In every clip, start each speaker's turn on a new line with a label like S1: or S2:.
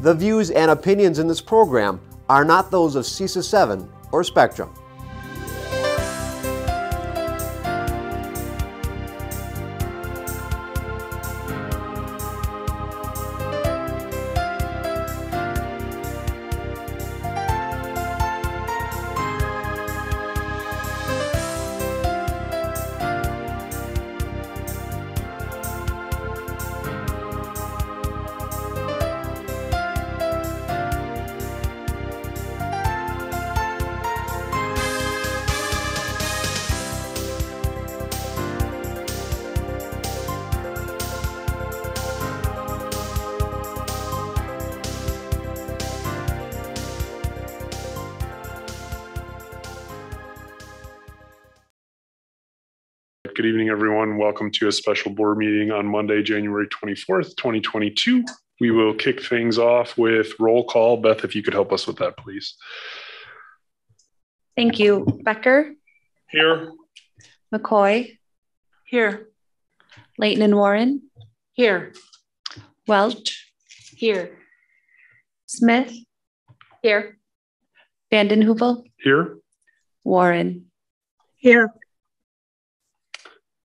S1: The views and opinions in this program are not those of CISA 7 or Spectrum.
S2: Good evening, everyone. Welcome to a special board meeting on Monday, January 24th, 2022. We will kick things off with roll call. Beth, if you could help us with that, please.
S3: Thank you. Becker?
S2: Here.
S3: McCoy?
S4: Here.
S3: Layton and Warren?
S4: Here.
S3: Welch?
S4: Here.
S3: Smith?
S4: Here.
S3: Vanden Heuvel?
S2: Here.
S3: Warren?
S4: Here.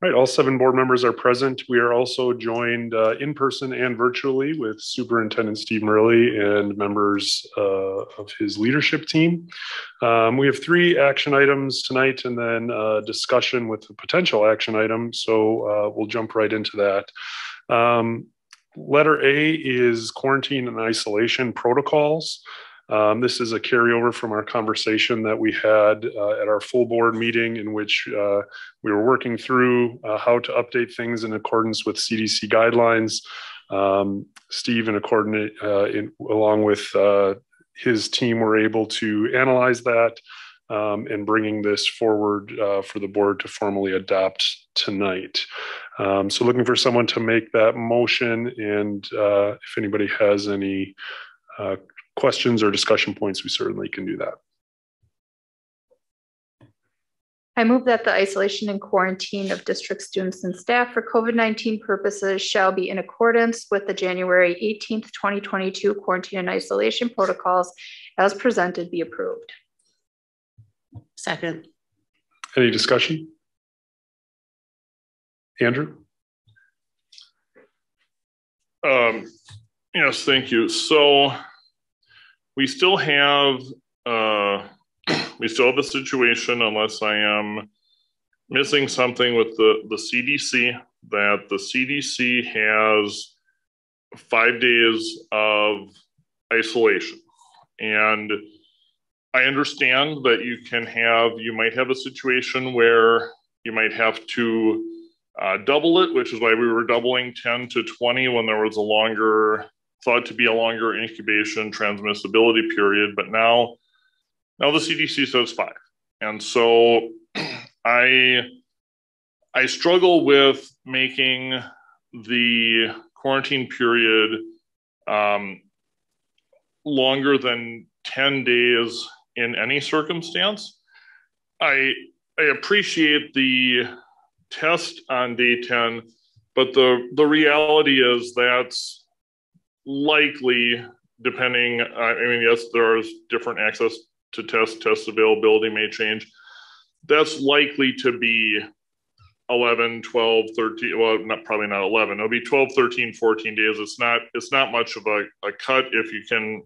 S2: All right, all 7 board members are present. We are also joined in person and virtually with Superintendent Steve Murley and members of his leadership team. We have 3 action items tonight and then a discussion with a potential action item. So we'll jump right into that. Letter A is quarantine and isolation protocols. This is a carryover from our conversation that we had at our full board meeting, in which we were working through how to update things in accordance with CDC guidelines. Steve, along with his team, were able to analyze that and bringing this forward for the board to formally adopt tonight. So looking for someone to make that motion, and if anybody has any questions or discussion points, we certainly can do that.
S4: I move that the isolation and quarantine of district students and staff for COVID-19 purposes shall be in accordance with the January 18th, 2022 quarantine and isolation protocols as presented be approved.
S3: Second.
S2: Any discussion? Andrew?
S5: Yes, thank you. So we still have the situation, unless I am missing something with the CDC, that the CDC has 5 days of isolation. And I understand that you might have a situation where you might have to double it, which is why we were doubling 10 to 20 when there was thought to be a longer incubation transmissibility period, but now the CDC says 5. And so I struggle with making the quarantine period longer than 10 days in any circumstance. I appreciate the test on day 10, but the reality is that's likely, depending, yes, there's different access to test availability may change. That's likely to be 11, 12, 13, well, probably not 11. It'll be 12, 13, 14 days. It's not much of a cut if you can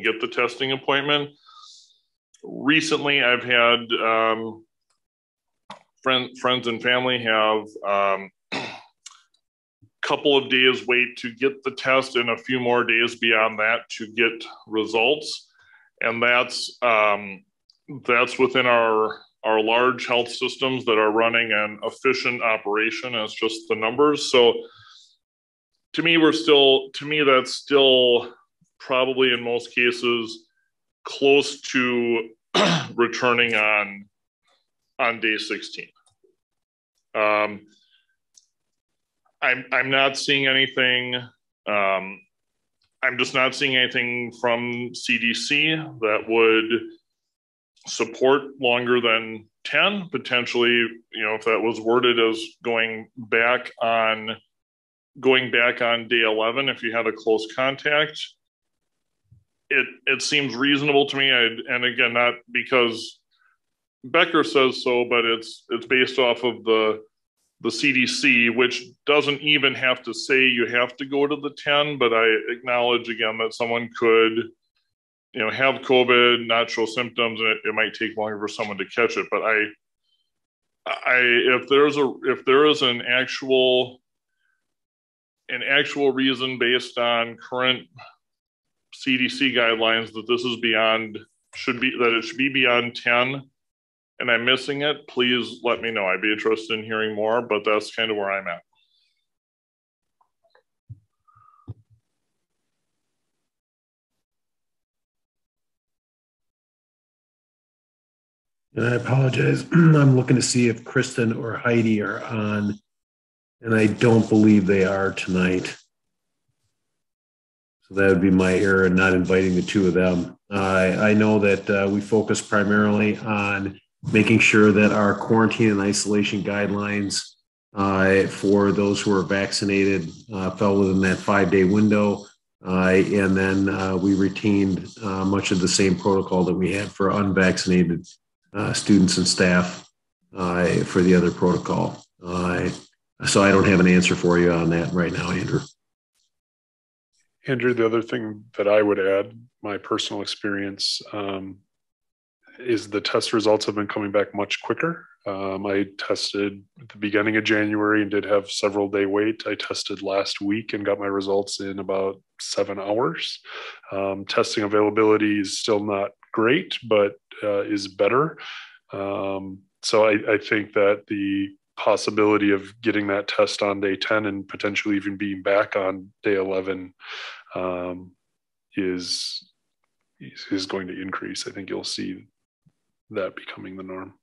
S5: get the testing appointment. Recently, I've had friends and family have couple of days wait to get the test and a few more days beyond that to get results. And that's within our large health systems that are running an efficient operation as just the numbers. So to me, that's still probably in most cases close to returning on day 16. I'm not seeing anything. I'm just not seeing anything from CDC that would support longer than 10. Potentially, if that was worded as going back on day 11, if you had a close contact. it seems reasonable to me. And again, not because Becker says so, but it's based off of the CDC, which doesn't even have to say you have to go to the 10, but I acknowledge again that someone could, have COVID, not show symptoms, and it might take longer for someone to catch it. But if there is an actual reason based on current CDC guidelines that this is it should be beyond 10, and I'm missing it, please let me know. I'd be interested in hearing more, but that's kind of where I'm at.
S6: And I apologize. I'm looking to see if Kristen or Heidi are on, and I don't believe they are tonight. So that would be my error in not inviting the two of them. I know that we focus primarily on making sure that our quarantine and isolation guidelines for those who are vaccinated fell within that 5-day window. And then we retained much of the same protocol that we had for unvaccinated students and staff for the other protocol. So I don't have an answer for you on that right now, Andrew.
S2: Andrew, the other thing that I would add, my personal experience, is the test results have been coming back much quicker. I tested at the beginning of January and did have several day wait. I tested last week and got my results in about 7 hours. Testing availability is still not great, but is better. So I think that the possibility of getting that test on day 10 and potentially even being back on day 11 is going to increase. I think you'll see that becoming the norm.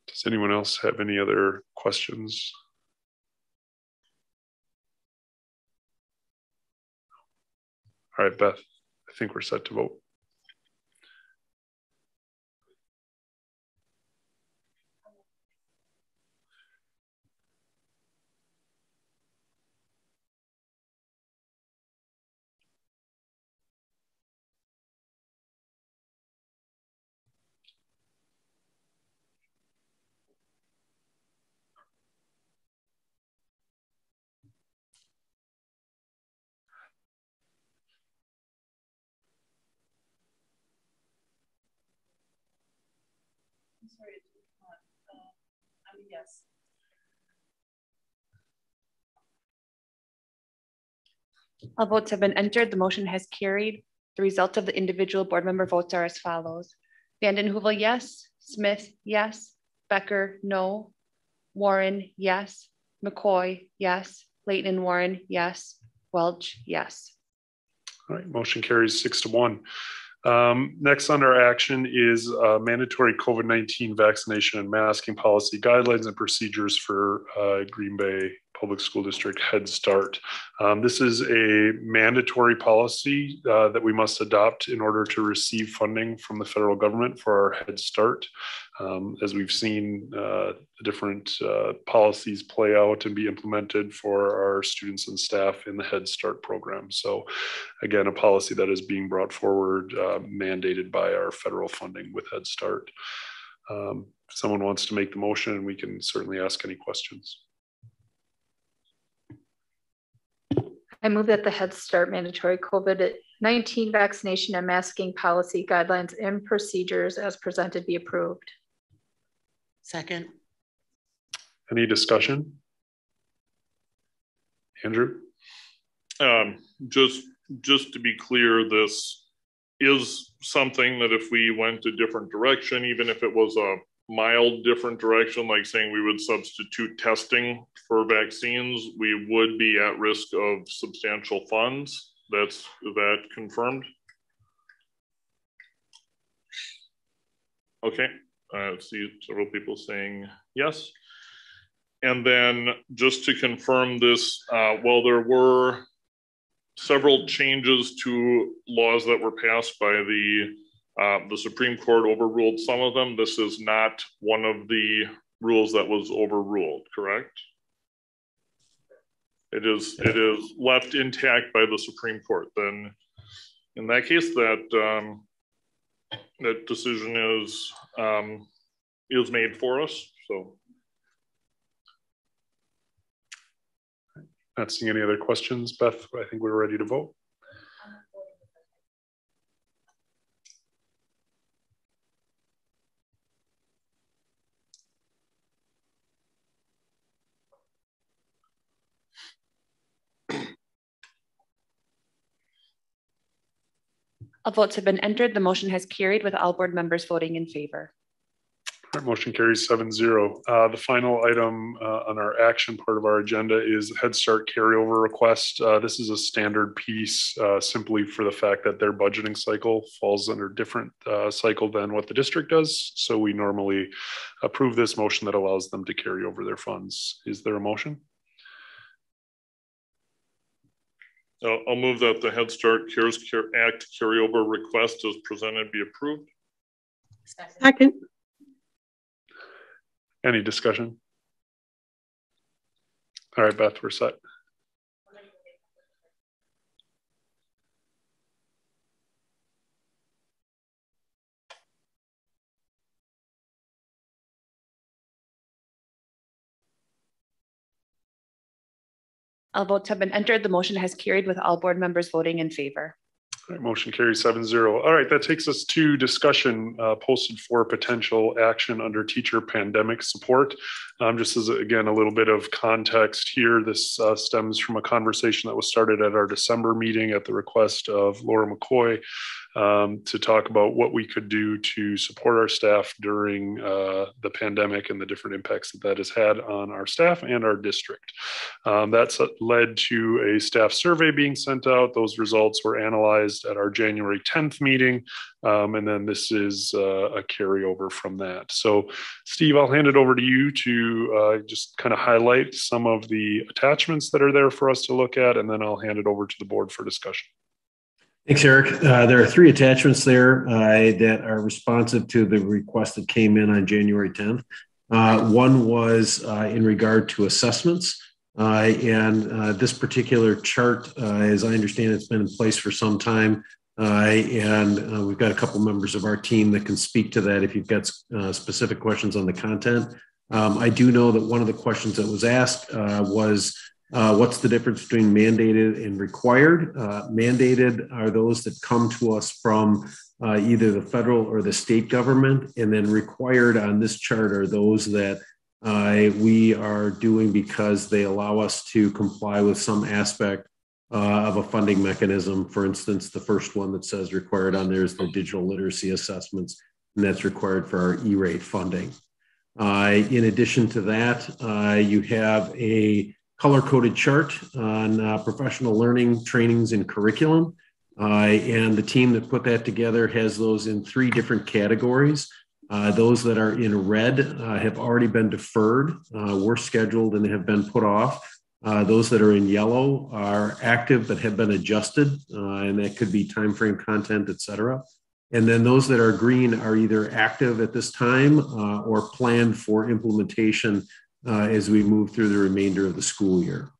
S2: Does anyone else have any other questions? All right, Beth, I think we're set to vote.
S3: Yes. All votes have been entered. The motion has carried. The result of the individual board member votes are as follows. Vanden Heuvel, yes. Smith, yes. Becker, no. Warren, yes. McCoy, yes. Layton and Warren, yes. Welch, yes.
S2: All right, motion carries 6-1. Next under action is mandatory COVID-19 vaccination and masking policy guidelines and procedures for Green Bay Public School District Head Start. This is a mandatory policy that we must adopt in order to receive funding from the federal government for our Head Start. As we've seen the different policies play out and be implemented for our students and staff in the Head Start program. So again, a policy that is being brought forward, mandated by our federal funding with Head Start. If someone wants to make the motion, we can certainly ask any questions.
S4: I move that the Head Start mandatory COVID-19 vaccination and masking policy guidelines and procedures as presented be approved.
S7: Second.
S2: Any discussion? Andrew?
S5: Just to be clear, this is something that if we went a different direction, even if it was a mild different direction, like saying we would substitute testing for vaccines, we would be at risk of substantial funds. Is that confirmed? Okay, I see several people saying yes. And then just to confirm this, well, there were several changes to laws that were passed by the The Supreme Court overruled some of them. This is not one of the rules that was overruled, correct? It is left intact by the Supreme Court. Then in that case, that that decision is made for us. So
S2: not seeing any other questions. Beth, I think we're ready to vote.
S3: All votes have been entered. The motion has carried with all board members voting in favor.
S2: Our motion carries 7-0. The final item on our action part of our agenda is Head Start carryover request. This is a standard piece simply for the fact that their budgeting cycle falls under a different cycle than what the district does. So we normally approve this motion that allows them to carry over their funds. Is there a motion?
S5: I'll move that the Head Start CARES Act carryover request as presented be approved.
S7: Second.
S2: Any discussion? All right, Beth, we're set.
S3: All votes have been entered. The motion has carried with all board members voting in favor.
S2: All right, motion carries 7-0. All right, that takes us to discussion posted for potential action under teacher pandemic support. Just as, again, a little bit of context here, this stems from a conversation that was started at our December meeting at the request of Laura McCoy to talk about what we could do to support our staff during the pandemic and the different impacts that that has had on our staff and our district. That's led to a staff survey being sent out. Those results were analyzed at our January 10th meeting. And then this is a carryover from that. So Steve, I'll hand it over to you to just kind of highlight some of the attachments that are there for us to look at, and then I'll hand it over to the board for discussion.
S6: Thanks, Eric. There are 3 attachments there that are responsive to the request that came in on January 10th. One was in regard to assessments. And this particular chart, as I understand, it's been in place for some time. And we've got a couple members of our team that can speak to that if you've got specific questions on the content. I do know that one of the questions that was asked was, what's the difference between mandated and required? Mandated are those that come to us from either the federal or the state government, and then required on this chart are those that we are doing because they allow us to comply with some aspect of a funding mechanism. For instance, the first one that says required on there is the digital literacy assessments, and that's required for our E-rate funding. In addition to that, you have a color-coded chart on professional learning, trainings, and curriculum. And the team that put that together has those in 3 different categories. Those that are in red have already been deferred, were scheduled, and have been put off. Those that are in yellow are active but have been adjusted, and that could be timeframe, content, et cetera. And then those that are green are either active at this time or planned for implementation as we move through the remainder of the school year.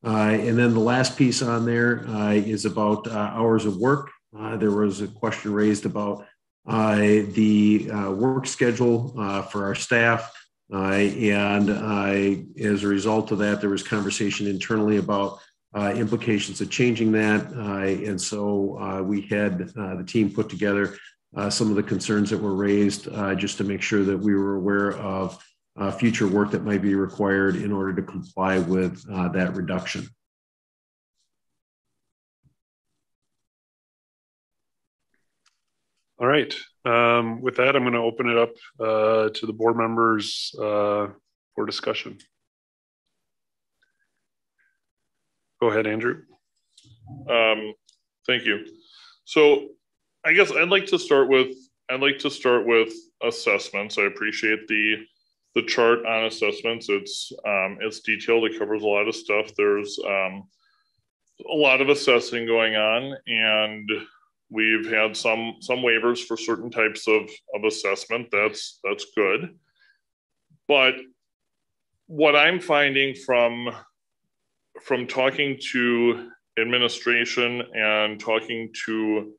S6: And then the last piece on there is about hours of work. There was a question raised about the work schedule for our staff. And as a result of that, there was conversation internally about implications of changing that. And so we had the team put together some of the concerns that were raised just to make sure that we were aware of future work that might be required in order to comply with that reduction.
S2: All right. With that, I'm going to open it up to the board members for discussion. Go ahead, Andrew.
S5: Thank you. So I guess I'd like to start with assessments. I appreciate the chart on assessments. It's detailed. It covers a lot of stuff. There's a lot of assessing going on, and We've had some waivers for certain types of assessment. That's good. But what I'm finding from talking to administration and talking to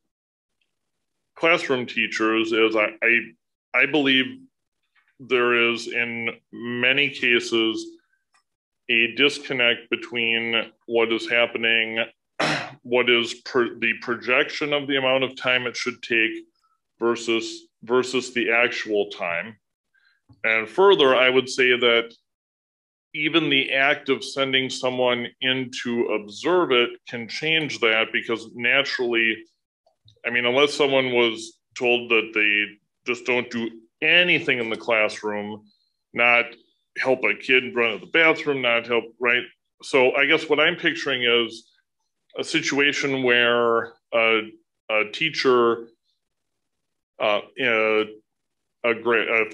S5: classroom teachers is I believe there is in many cases a disconnect between what is happening, what is the projection of the amount of time it should take versus the actual time. And further, I would say that even the act of sending someone in to observe it can change that, because naturally, I mean, unless someone was told that they just don't do anything in the classroom, not help a kid run to the bathroom, not help, right? So I guess what I'm picturing is a situation where a teacher, if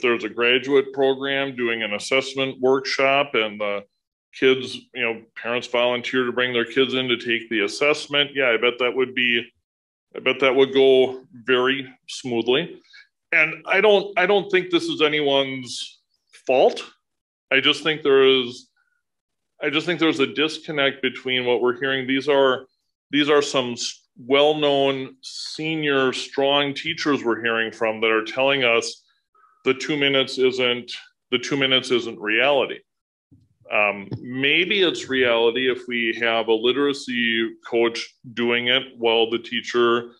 S5: there's a graduate program doing an assessment workshop and the kids, parents volunteer to bring their kids in to take the assessment. Yeah, I bet that would go very smoothly. And I don't think this is anyone's fault. I just think there's a disconnect between what we're hearing. These are some well-known senior strong teachers we're hearing from that are telling us the 2 minutes isn't reality. Maybe it's reality if we have a literacy coach doing it while the teacher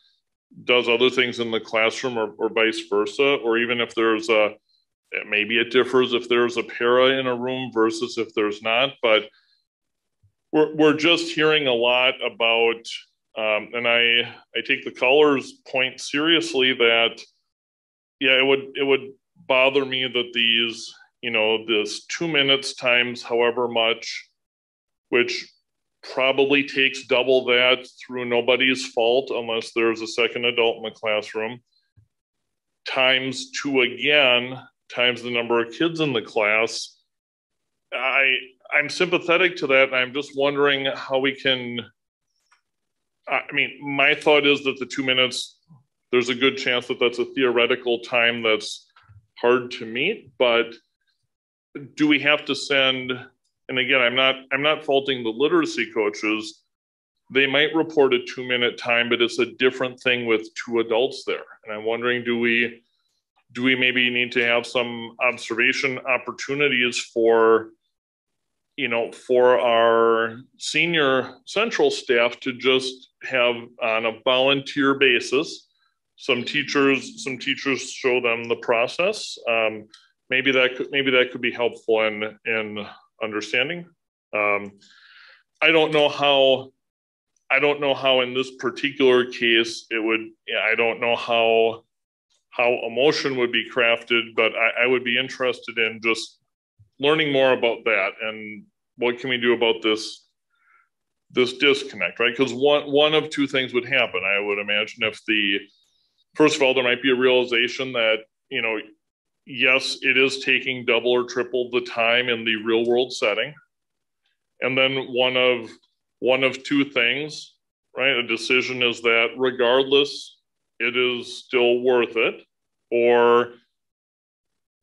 S5: does other things in the classroom, or vice versa, or even if there's maybe it differs if there's a para in a room versus if there's not. But we're just hearing a lot about, and I take the caller's point seriously that, yeah, it would bother me that these, this 2 minutes times however much, which probably takes double that through nobody's fault unless there's a second adult in the classroom, times 2 again, times the number of kids in the class. I'm sympathetic to that, and I'm just wondering how we can, my thought is that the 2 minutes, there's a good chance that that's a theoretical time that's hard to meet, but do we have to send, and again, I'm not faulting the literacy coaches. They might report a 2 minute time, but it's a different thing with 2 adults there. And I'm wondering, do we maybe need to have some observation opportunities for our senior central staff to just have on a volunteer basis, some teachers show them the process. Maybe that could be helpful in understanding. I don't know how in this particular case it would. I don't know how a motion would be crafted, but I would be interested in just learning more about that and what can we do about this disconnect, right? Because one of 2 things would happen, I would imagine. If first of all, there might be a realization that, yes, it is taking double or triple the time in the real world setting. And then one of 2 things, right? A decision is that regardless, it is still worth it, or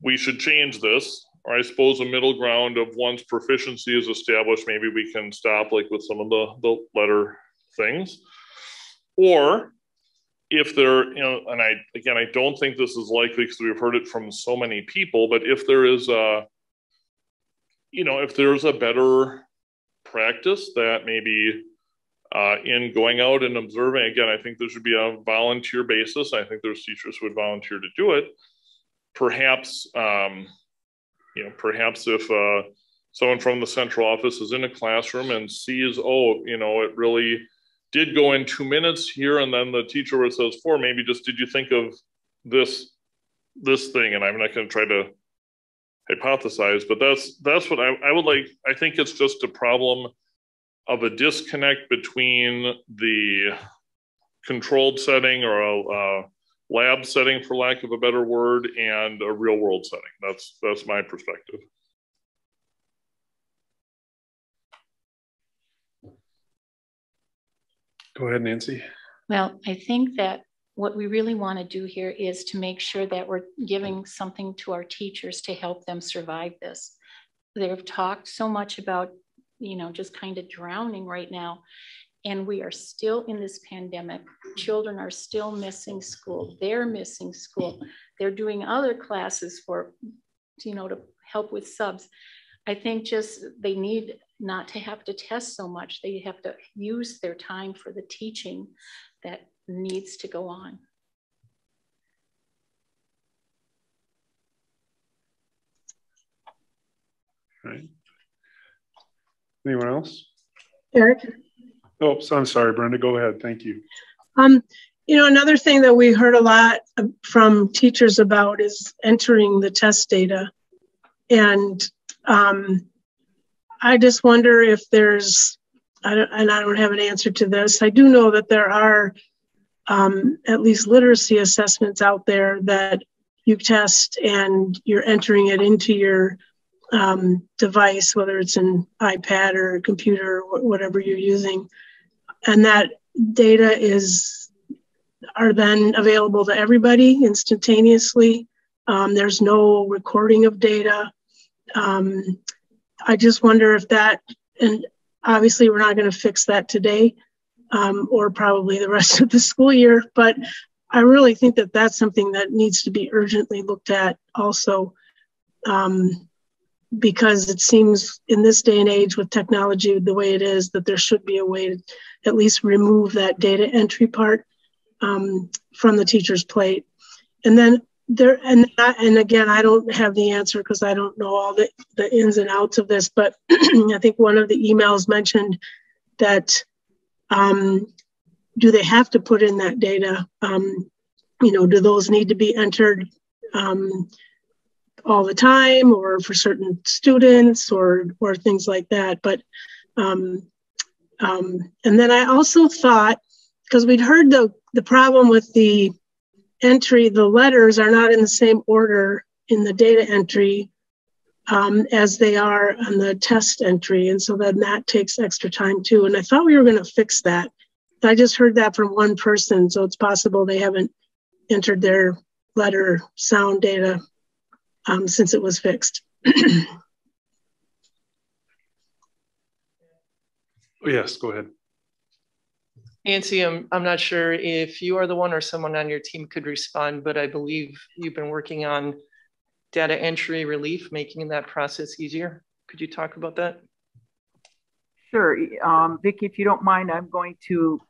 S5: we should change this. Or I suppose a middle ground of once proficiency is established, maybe we can stop, like with some of the letter things. Or if there, and I don't think this is likely because we've heard it from so many people, but if there is if there's a better practice that maybe in going out and observing, again, I think there should be a volunteer basis. I think there's teachers who would volunteer to do it. Perhaps, perhaps if someone from the central office is in a classroom and sees, it really did go in 2 minutes here, and then the teacher says 4, maybe just, did you think of this thing? And I'm not going to try to hypothesize, but that's what I would like. I think it's just a problem of a disconnect between the controlled setting or a lab setting, for lack of a better word, and a real world setting. That's my perspective.
S2: Go ahead, Nancy.
S8: Well, I think that what we really want to do here is to make sure that we're giving something to our teachers to help them survive this. They've talked so much about, you know, just kind of drowning right now. And we are still in this pandemic. Children are still missing school. They're missing school. They're doing other classes for, you know, to help with subs. I think just they need not to have to test so much. They have to use their time for the teaching that needs to go on.
S2: Right. Anyone else?
S7: Eric?
S2: Oh, so I'm sorry, Brenda, go ahead. Thank you.
S7: You know, another thing that we heard a lot from teachers about is entering the test data. And I just wonder if there's, I don't have an answer to this. I do know that there are at least literacy assessments out there that you test and you're entering it into your device, whether it's an iPad or a computer or whatever you're using. And that data are then available to everybody instantaneously. There's no recording of data. I just wonder if that, and obviously we're not going to fix that today or probably the rest of the school year, but I really think that that's something that needs to be urgently looked at also, because it seems in this day and age with technology the way it is that there should be a way to at least remove that data entry part from the teacher's plate. And then and again, I don't have the answer because I don't know all the ins and outs of this, but I think one of the emails mentioned that do they have to put in that data? You know, do those need to be entered all the time or for certain students or things like that? But and then I also thought, because we'd heard the problem with the entry, the letters are not in the same order in the data entry as they are on the test entry. And so then that takes extra time too. And I thought we were going to fix that. I just heard that from one person. So it's possible they haven't entered their letter sound data since it was fixed.
S2: Yes, go ahead.
S9: Nancy, I'm not sure if you are the one or someone on your team could respond, but I believe you've been working on data entry relief, making that process easier. Could you talk about that?
S10: Sure. Vicki, if you don't mind, I'm going to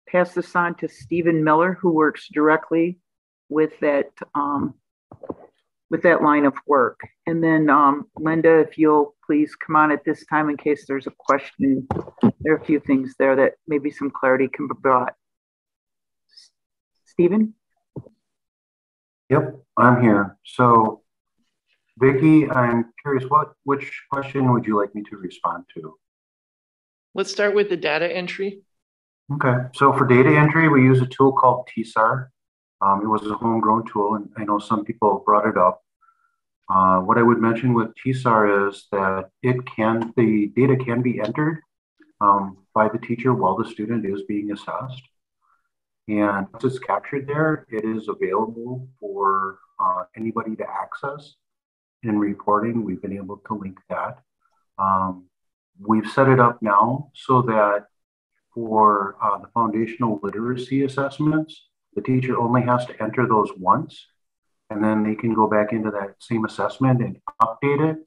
S10: pass this on to Stephen Miller, who works directly with that line of work. And then Linda, if you'll please come on at this time in case there's a question. There are a few things there that maybe some clarity can be brought. Stephen?
S11: Yep, I'm here. So Vicki, I'm curious, which question would you like me to respond to?
S9: Let's start with the data entry.
S11: Okay, so for data entry, we use a tool called TSAR. It was a homegrown tool, and I know some people brought it up. What I would mention with TSAR is that the data can be entered by the teacher while the student is being assessed. And once it's captured there, it is available for anybody to access. In reporting, we've been able to link that. We've set it up now so that for the foundational literacy assessments, the teacher only has to enter those once, and then they can go back into that same assessment and update it.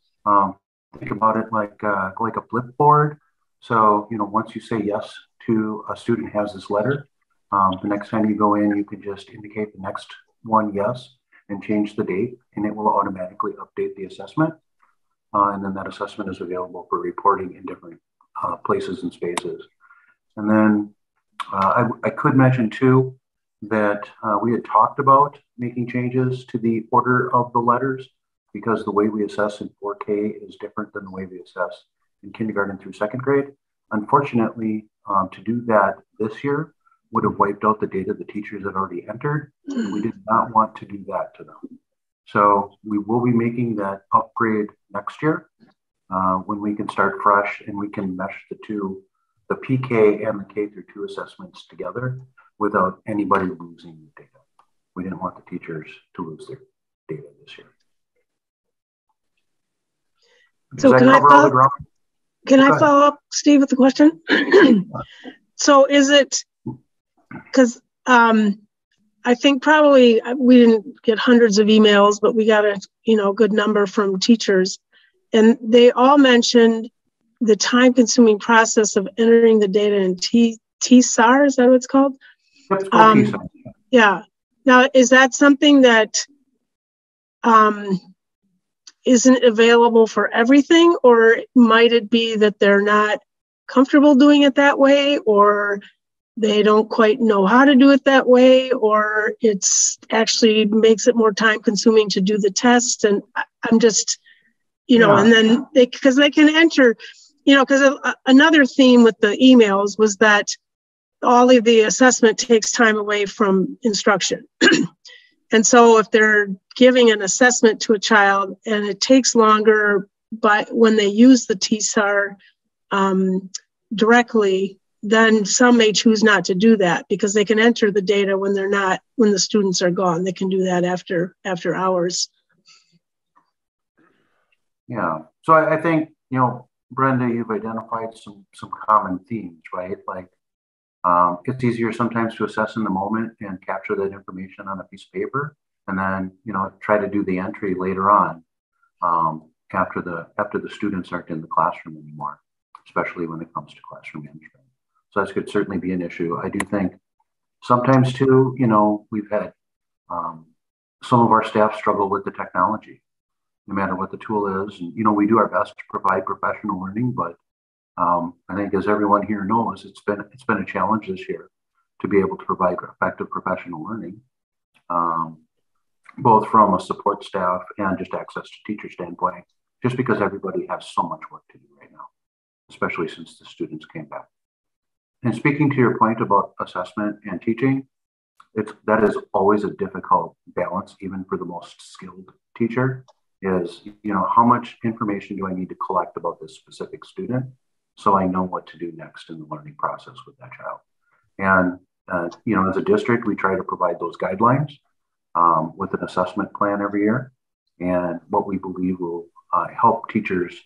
S11: Think about it like a Flipboard. So, you know, once you say yes to a student has this letter, the next time you go in, you can just indicate the next one yes and change the date, and it will automatically update the assessment. And then that assessment is available for reporting in different places and spaces. And then I could mention too that we had talked about making changes to the order of the letters because the way we assess in 4K is different than the way we assess in kindergarten through second grade. Unfortunately, to do that this year would have wiped out the data the teachers had already entered, and we did not want to do that to them. So we will be making that upgrade next year when we can start fresh and we can mesh the two, the PK and the K through 2 assessments together. without anybody losing the data. We didn't want the teachers to lose their data this year.
S7: So can I follow up, Steve, with the question? So is it, because I think probably we didn't get hundreds of emails, but we got a good number from teachers, and they all mentioned the time-consuming process of entering the data in TSAR. Is that what it's called?
S11: Yep, it's called TSAR.
S7: Yeah. Now, is that something that isn't available for everything, or might it be that they're not comfortable doing it that way, or they don't quite know how to do it that way, or it's actually makes it more time consuming to do the test? And I'm just, and then because they can enter, because another theme with the emails was that all of the assessment takes time away from instruction. And so if they're giving an assessment to a child and it takes longer, but when they use the TSAR directly, then some may choose not to do that because they can enter the data when the students are gone. They can do that after hours.
S11: Yeah. So I think, Brenda, you've identified some common themes, right? Like it's easier sometimes to assess in the moment and capture that information on a piece of paper, and then, try to do the entry later on after the students aren't in the classroom anymore, especially when it comes to classroom management. So that could certainly be an issue. I do think sometimes too, we've had some of our staff struggle with the technology, no matter what the tool is. And, we do our best to provide professional learning, but I think as everyone here knows, it's been a challenge this year to be able to provide effective professional learning, both from a support staff and just access to teacher standpoint, just because everybody has so much work to do right now, especially since the students came back. And speaking to your point about assessment and teaching, that is always a difficult balance, even for the most skilled teacher, is, how much information do I need to collect about this specific student so I know what to do next in the learning process with that child. And, as a district, we try to provide those guidelines with an assessment plan every year, and what we believe will help teachers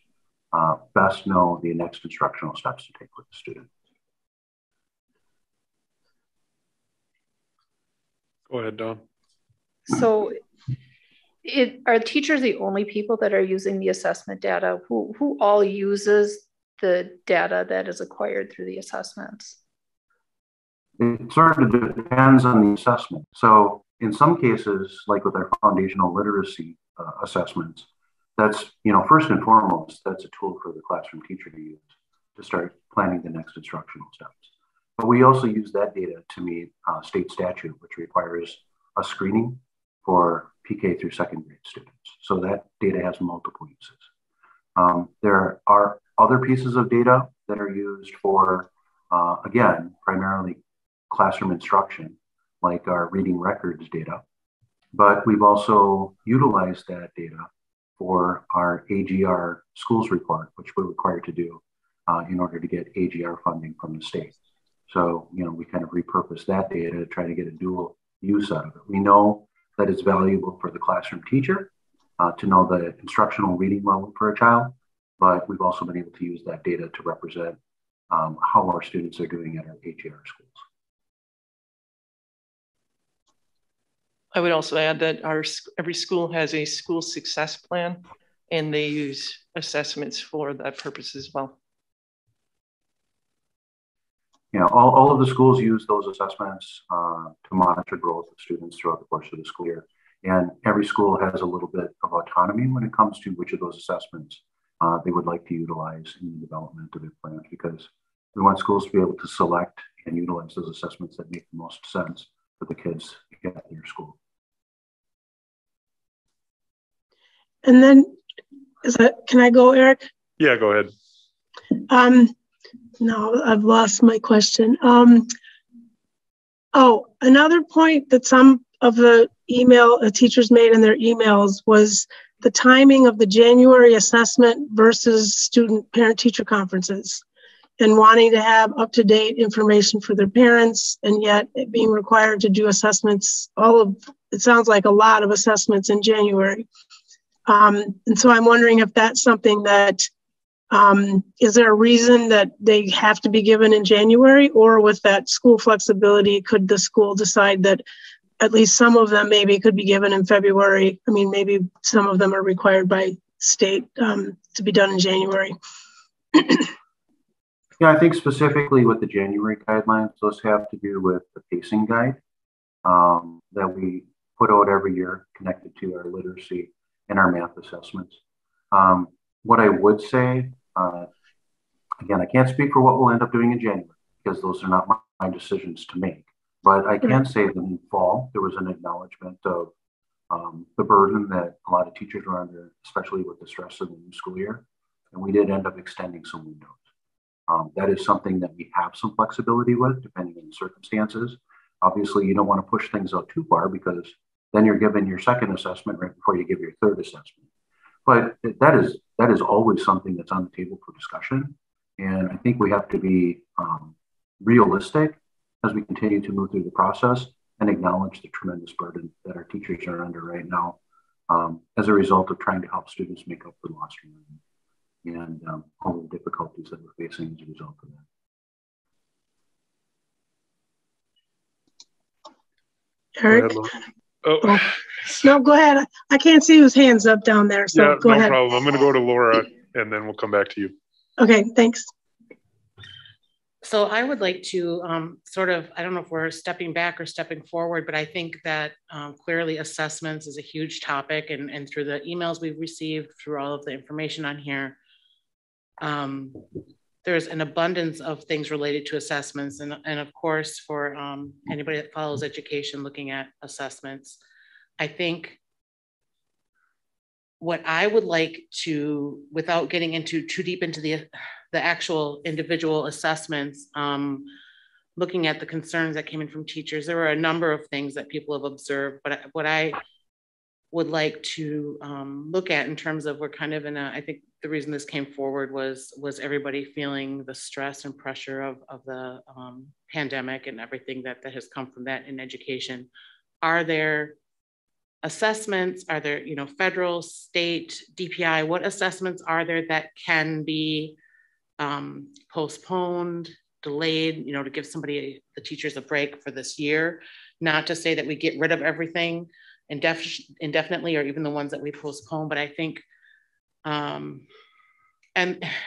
S11: best know the next instructional steps to take with the student.
S2: Go ahead, Dawn.
S4: So are teachers the only people that are using the assessment data? Who all uses the data that is acquired through the assessments?
S11: It sort of depends on the assessment. So in some cases, like with our foundational literacy assessments, that's, first and foremost, that's a tool for the classroom teacher to use to start planning the next instructional steps. But we also use that data to meet state statute, which requires a screening for PK through second grade students. So that data has multiple uses. There are other pieces of data that are used for, again, primarily classroom instruction, like our reading records data. But we've also utilized that data for our AGR schools report, which we're required to do in order to get AGR funding from the state. So, we kind of repurpose that data to try to get a dual use out of it. We know that it's valuable for the classroom teacher to know the instructional reading level for a child, but we've also been able to use that data to represent how our students are doing at our AGR schools.
S9: I would also add that every school has a school success plan, and they use assessments for that purpose as well.
S11: Yeah, all of the schools use those assessments to monitor growth of students throughout the course of the school year. And every school has a little bit of autonomy when it comes to which of those assessments they would like to utilize in the development of their plans, because we want schools to be able to select and utilize those assessments that make the most sense for the kids at their school.
S7: And then, can I go, Eric?
S2: Yeah, go ahead.
S7: No, I've lost my question. Another point that some of the teachers made in their emails was the timing of the January assessment versus student parent-teacher conferences. and wanting to have up-to-date information for their parents, and yet being required to do assessments, it sounds like a lot of assessments in January. And so I'm wondering if that's something that, is there a reason that they have to be given in January, or with that school flexibility, could the school decide that at least some of them maybe could be given in February? I mean, maybe some of them are required by state to be done in January.
S11: Yeah, I think specifically with the January guidelines, those have to do with the pacing guide that we put out every year connected to our literacy and our math assessments. What I would say, again, I can't speak for what we'll end up doing in January because those are not my decisions to make. But I can say that in fall, there was an acknowledgement of the burden that a lot of teachers are under, especially with the stress of the new school year. And we did end up extending some windows. That is something that we have some flexibility with, depending on the circumstances. Obviously, you don't want to push things out too far because then you're given your second assessment right before you give your third assessment. But that is always something that's on the table for discussion. And I think we have to be realistic as we continue to move through the process and acknowledge the tremendous burden that our teachers are under right now as a result of trying to help students make up for lost learning and all the difficulties that we're facing as a result of that.
S7: Eric?
S2: Oh.
S7: No, go ahead. I can't see whose hand's up down there, so
S2: yeah,
S7: go ahead.
S2: No problem. I'm going to go to Laura, and then we'll come back to you.
S7: Okay, thanks.
S12: So I would like to sort of, I don't know if we're stepping back or stepping forward, but I think that clearly assessments is a huge topic, and through the emails we've received, through all of the information on here, there's an abundance of things related to assessments. And of course, for anybody that follows education looking at assessments, I think what I would like to, without getting into too deep into the actual individual assessments, looking at the concerns that came in from teachers, there were a number of things that people have observed, but what I would like to look at in terms of, we're kind of in a, I think the reason this came forward was everybody feeling the stress and pressure of the pandemic and everything that has come from that in education. Are there assessments? Are there, federal, state, DPI, what assessments are there that can be postponed, delayed, to give somebody, the teachers, a break for this year? Not to say that we get rid of everything indefinitely, or even the ones that we postpone, but I think, and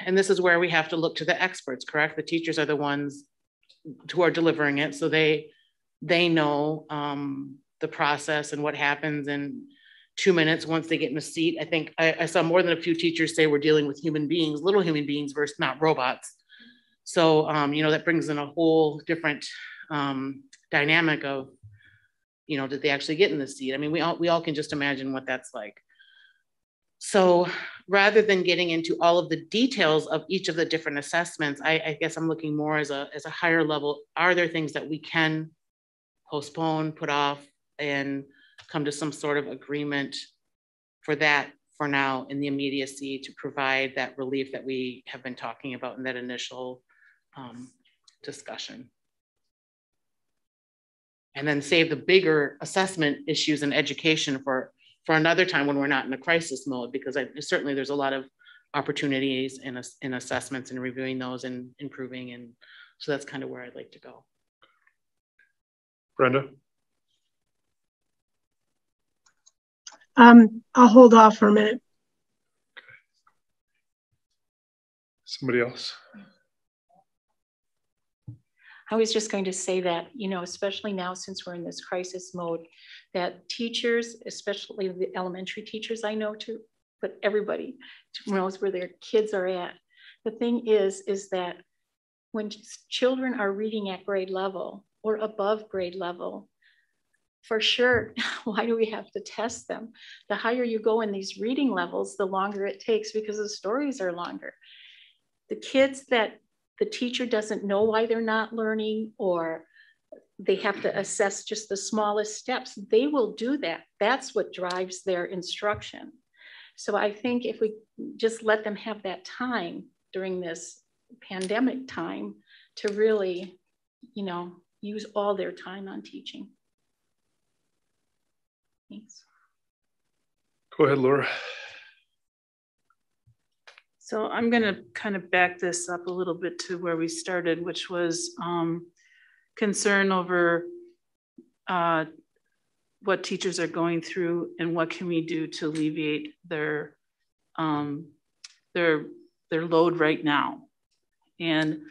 S12: this is where we have to look to the experts, correct? The teachers are the ones who are delivering it, so they know the process and what happens in 2 minutes once they get in the seat. I think I saw more than a few teachers say we're dealing with human beings, little human beings versus not robots. So, that brings in a whole different dynamic of, did they actually get in the seat? I mean, we all can just imagine what that's like. So rather than getting into all of the details of each of the different assessments, I guess I'm looking more as a higher level. Are there things that we can postpone, put off, and come to some sort of agreement for that for now in the immediacy to provide that relief that we have been talking about in that initial discussion? And then save the bigger assessment issues in education for another time when we're not in a crisis mode, because certainly there's a lot of opportunities in assessments and reviewing those and improving. And so that's kind of where I'd like to go.
S2: Brenda?
S7: I'll hold off for a minute.
S2: Somebody else?
S8: I was just going to say that, especially now since we're in this crisis mode, that teachers, especially the elementary teachers I know too, but everybody knows where their kids are at. The thing is that when children are reading at grade level or above grade level, for sure, why do we have to test them? The higher you go in these reading levels, the longer it takes because the stories are longer. The kids that the teacher doesn't know why they're not learning, or they have to assess just the smallest steps, they will do that. That's what drives their instruction. So I think if we just let them have that time during this pandemic time to really, you know, use all their time on teaching. Thanks.
S2: Go ahead, Laura.
S13: So I'm going to kind of back this up a little bit to where we started, which was concern over what teachers are going through and what can we do to alleviate their load right now. And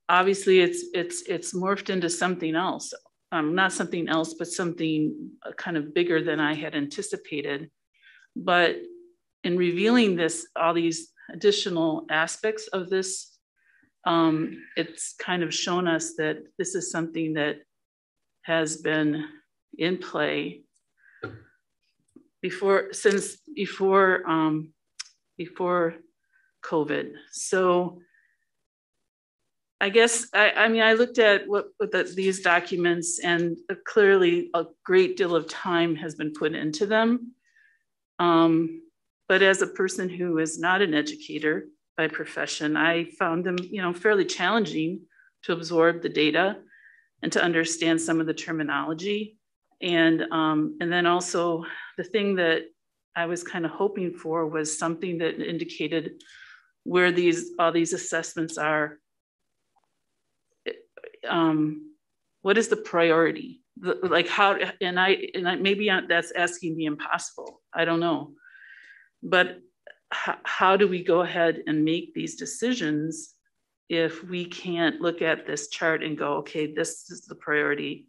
S13: obviously it's morphed into something else. Not something else, but something kind of bigger than I had anticipated. But in revealing this, all these additional aspects of this, it's kind of shown us that this is something that has been in play before COVID. So I guess, I mean, I looked at these documents, and clearly a great deal of time has been put into them. But as a person who is not an educator by profession, I found them, you know, fairly challenging to absorb the data and to understand some of the terminology. And then also the thing that I was kind of hoping for was something that indicated where all these assessments are. What is the priority? Like how, and I maybe that's asking the impossible. I don't know. But how do we go ahead and make these decisions if we can't look at this chart and go, okay, this is the priority.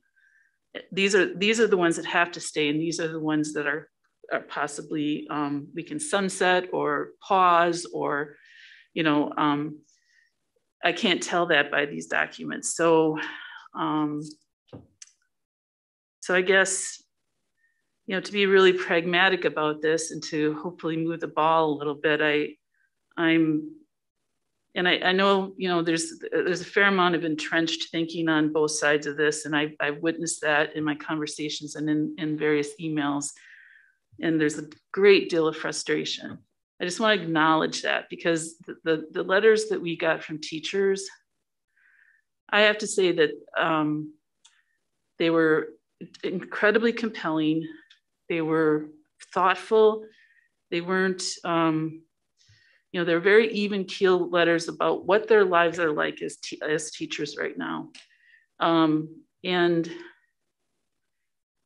S13: These are the ones that have to stay, and these are the ones that are possibly we can sunset or pause, or, you know, I can't tell that by these documents. So, so I guess, you know, to be really pragmatic about this and to hopefully move the ball a little bit, I know, you know, there's a fair amount of entrenched thinking on both sides of this, and I've witnessed that in my conversations and in various emails, and there's a great deal of frustration. I just want to acknowledge that, because the letters that we got from teachers, I have to say that they were incredibly compelling. They were thoughtful. They weren't, you know, they're very even keel letters about what their lives are like as teachers right now. And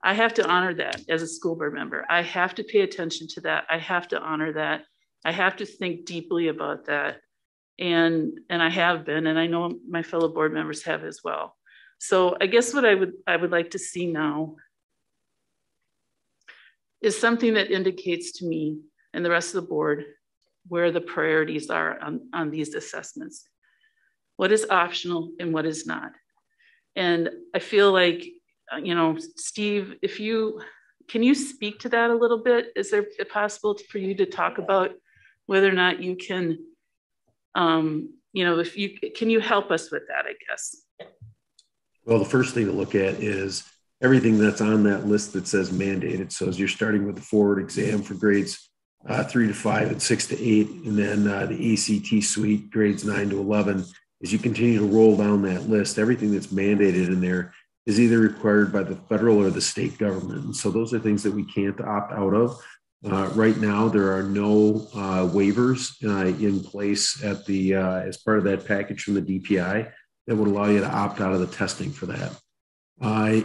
S13: I have to honor that as a school board member. I have to pay attention to that. I have to honor that. I have to think deeply about that. And I have been, and I know my fellow board members have as well. So I guess what I would like to see now is something that indicates to me and the rest of the board where the priorities are on these assessments. What is optional and what is not? And I feel like, you know, Steve, can you speak to that a little bit? Is it possible for you to talk about whether or not you can, you know, can you help us with that, I guess?
S6: Well, the first thing to look at is everything that's on that list that says mandated. So as you're starting with the forward exam for grades 3 to 5 and 6 to 8, and then the ACT suite grades 9 to 11, as you continue to roll down that list, everything that's mandated in there is either required by the federal or the state government. And so those are things that we can't opt out of. Right now, there are no waivers in place at the as part of that package from the DPI that would allow you to opt out of the testing for that.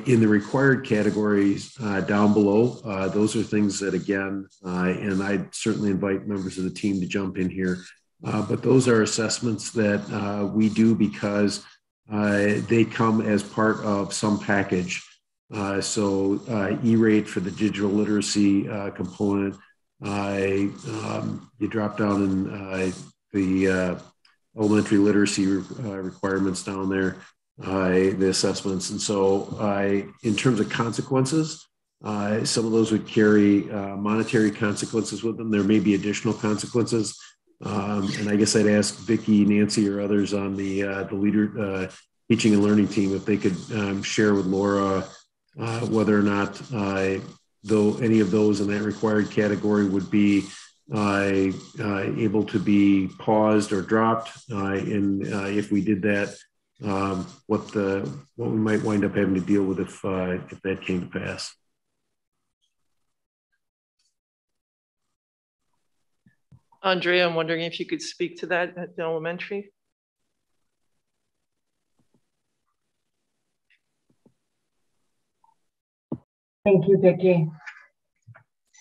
S6: In the required categories down below, those are things that, again, and I'd certainly invite members of the team to jump in here, but those are assessments that we do because they come as part of some package. So E-rate for the digital literacy component, you drop down in the elementary literacy requirements down there, the assessments. And so in terms of consequences, some of those would carry monetary consequences with them. There may be additional consequences. And I guess I'd ask Vicki, Nancy, or others on the leader teaching and learning team if they could share with Laura whether or not though any of those in that required category would be able to be paused or dropped, and if we did that, what we might wind up having to deal with if that came to pass.
S9: Andrea, I'm wondering if you could speak to that at the elementary.
S14: Thank you, Vicki.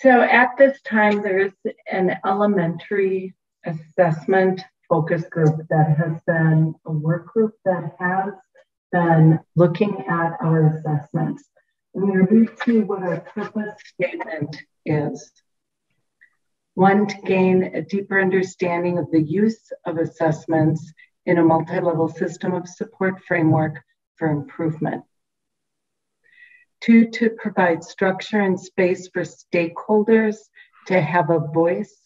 S14: So at this time, there's an elementary assessment focus group that has been a work group that has been looking at our assessments. I'm going to read to you what our purpose statement is. One, to gain a deeper understanding of the use of assessments in a multi-level system of support framework for improvement. Two, to provide structure and space for stakeholders to have a voice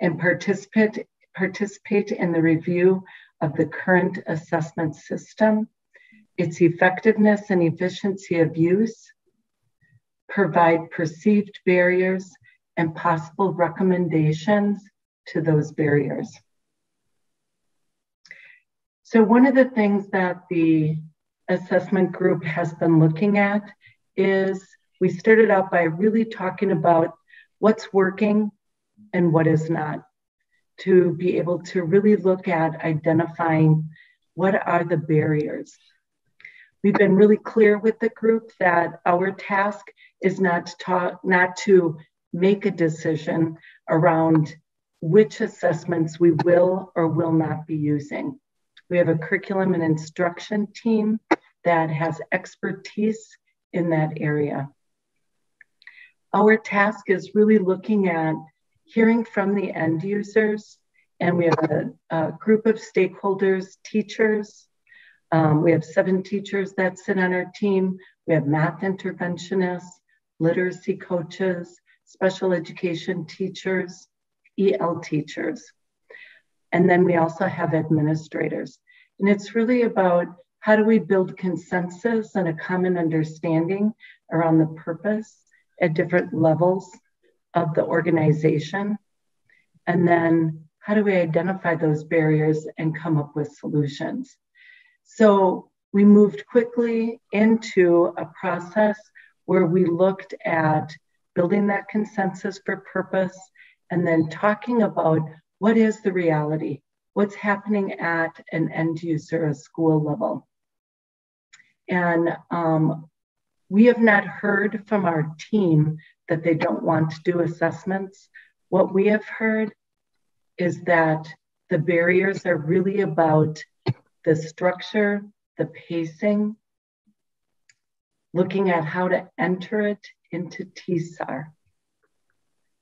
S14: and participate in the review of the current assessment system, its effectiveness and efficiency of use, provide perceived barriers and possible recommendations to those barriers. So one of the things that the assessment group has been looking at is we started out by really talking about what's working and what is not, to be able to really look at identifying what are the barriers. We've been really clear with the group that our task is not to make a decision around which assessments we will or will not be using. We have a curriculum and instruction team that has expertise in that area. Our task is really looking at hearing from the end users, and we have a group of stakeholders, teachers. We have 7 teachers that sit on our team. We have math interventionists, literacy coaches, special education teachers, EL teachers. And then we also have administrators. And it's really about how do we build consensus and a common understanding around the purpose at different levels of the organization. And then how do we identify those barriers and come up with solutions? So we moved quickly into a process where we looked at building that consensus for purpose and then talking about what is the reality, what's happening at an end user, a school level. And we have not heard from our team that they don't want to do assessments. What we have heard is that the barriers are really about the structure, the pacing, looking at how to enter it into TSAR,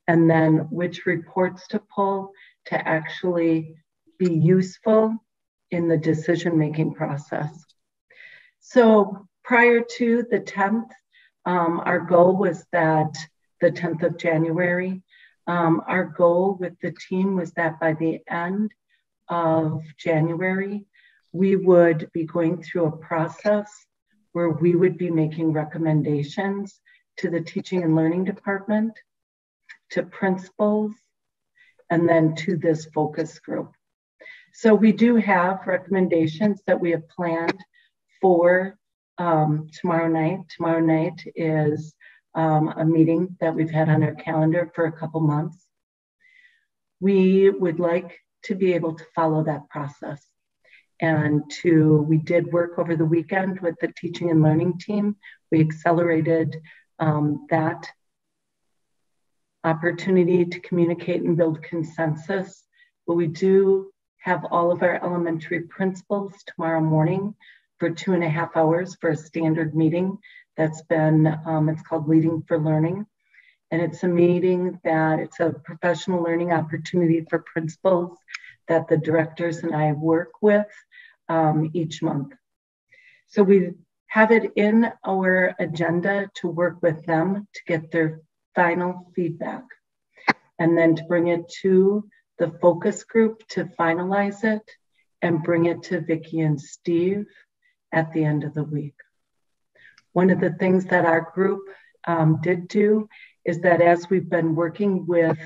S14: and then which reports to pull to actually be useful in the decision-making process. So prior to the 10th, our goal was that the 10th of January, our goal with the team was that by the end of January, we would be going through a process where we would be making recommendations to the teaching and learning department, to principals, and then to this focus group. So we do have recommendations that we have planned for tomorrow night. Tomorrow night is a meeting that we've had on our calendar for a couple months. We would like to be able to follow that process. And we did work over the weekend with the teaching and learning team. We accelerated that opportunity to communicate and build consensus. But we do have all of our elementary principals tomorrow morning for 2.5 hours for a standard meeting that's been, it's called Leading for Learning. And it's a meeting that it's a professional learning opportunity for principals that the directors and I work with each month. So we have it in our agenda to work with them to get their final feedback and then to bring it to the focus group to finalize it and bring it to Vicki and Steve at the end of the week. One of the things that our group did do is that as we've been working with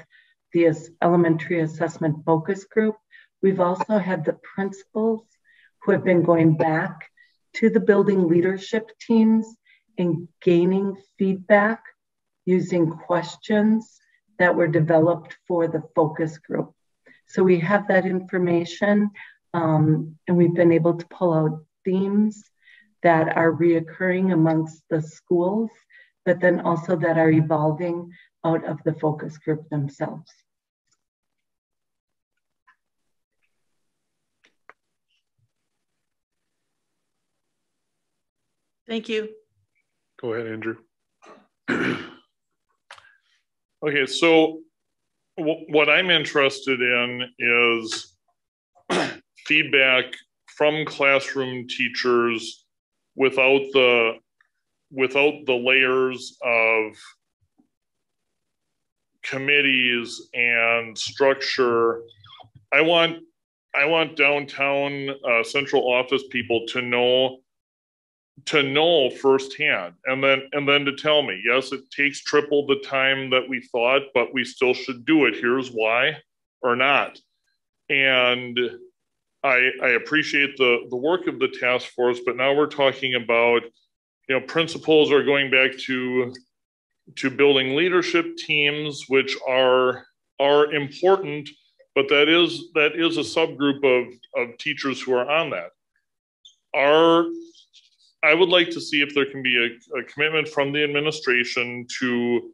S14: the elementary assessment focus group. We've also had the principals who have been going back to the building leadership teams and gaining feedback using questions that were developed for the focus group. So we have that information, and we've been able to pull out themes that are reoccurring amongst the schools, but then also that are evolving out of the focus group themselves.
S13: Thank you.
S2: Go ahead, Andrew.
S5: Okay, so what I'm interested in is feedback from classroom teachers without the layers of committees and structure. I want downtown central office people to know firsthand, and then to tell me, yes, it takes triple the time that we thought, but we still should do it. Here's why, or not. And I appreciate the work of the task force, but now we're talking about, principals are going back to building leadership teams, which are important, but that is a subgroup of teachers who are on that. I would like to see if there can be a commitment from the administration to,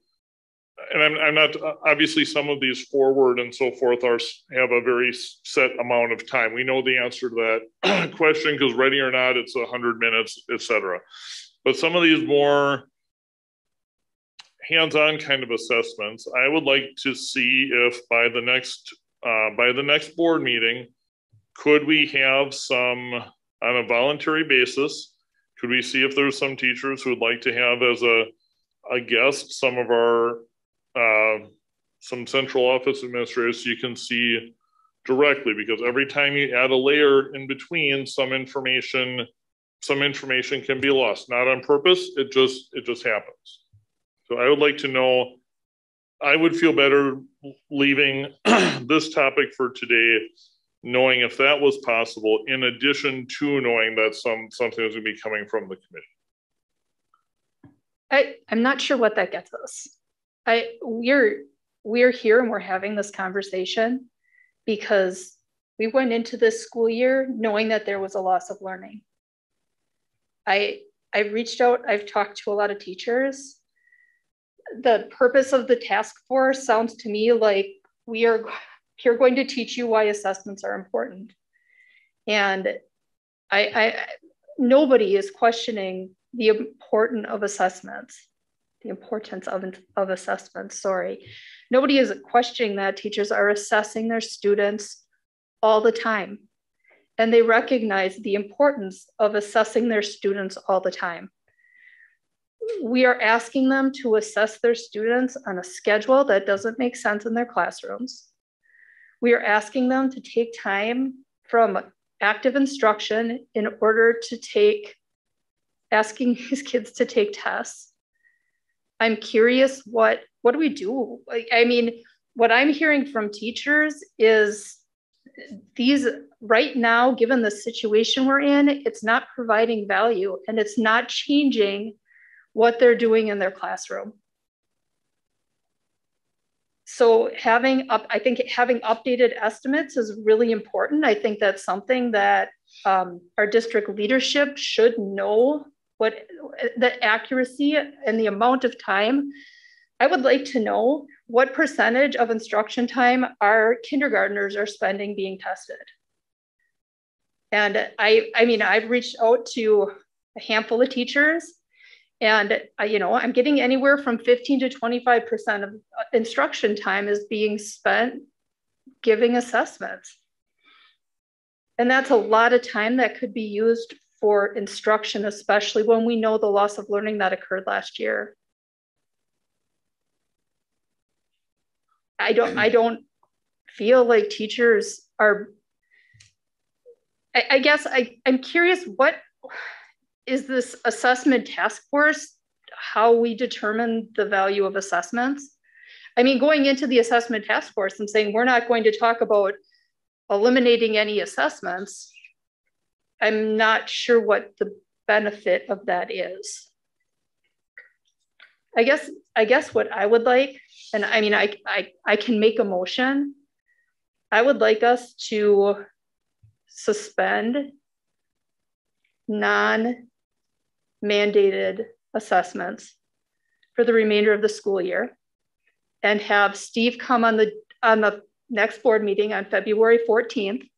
S5: and I'm not, obviously some of these forward and so forth have a very set amount of time. We know the answer to that question because ready or not, it's 100 minutes, etc. But some of these more hands-on kind of assessments, I would like to see if by the next board meeting, could we have some, on a voluntary basis, could we see if there's some teachers who would like to have as a guest some of our some central office administrators so you can see directly, because every time you add a layer in between, some information can be lost, not on purpose. It just happens. So I would like to know, I would feel better leaving this topic for today, knowing if that was possible, in addition to knowing that something is going to be coming from the committee.
S4: I'm not sure what that gets us. We're here and we're having this conversation because we went into this school year knowing that there was a loss of learning. I've reached out, I've talked to a lot of teachers. The purpose of the task force sounds to me like we're going to teach you why assessments are important. And nobody is questioning the importance of assessments. Sorry. Nobody is questioning that teachers are assessing their students all the time. And they recognize the importance of assessing their students all the time. We are asking them to assess their students on a schedule that doesn't make sense in their classrooms. We are asking them to take time from active instruction in order to asking these kids to take tests. I'm curious, what do we do? What I'm hearing from teachers is these right now, given the situation we're in, it's not providing value and it's not changing what they're doing in their classroom. So I think having updated estimates is really important. I think that's something that our district leadership should know, what the accuracy and the amount of time. I would like to know what percentage of instruction time our kindergartners are spending being tested. And I've reached out to a handful of teachers, and I'm getting anywhere from 15 to 25% of instruction time is being spent giving assessments. And that's a lot of time that could be used for instruction, especially when we know the loss of learning that occurred last year. I don't feel like teachers are, I guess I'm curious, what is this assessment task force, how we determine the value of assessments? I mean, going into the assessment task force and saying, we're not going to talk about eliminating any assessments, I'm not sure what the benefit of that is. I guess what I would like, and I mean, I can make a motion. I would like us to suspend non-mandated assessments for the remainder of the school year and have Steve come on the next board meeting on February 14th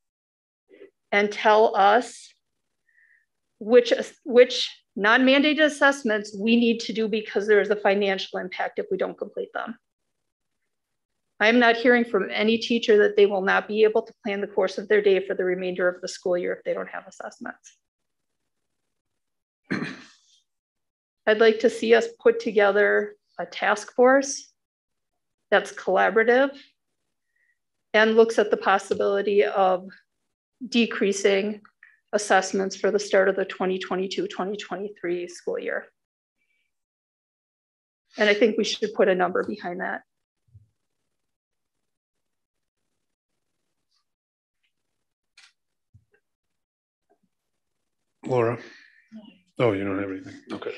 S4: and tell us which non-mandated assessments we need to do because there is a financial impact if we don't complete them. I'm not hearing from any teacher that they will not be able to plan the course of their day for the remainder of the school year if they don't have assessments. I'd like to see us put together a task force that's collaborative and looks at the possibility of decreasing assessments for the start of the 2022-2023 school year. And I think we should put a number behind that.
S2: Laura? Oh, you don't have anything. Okay.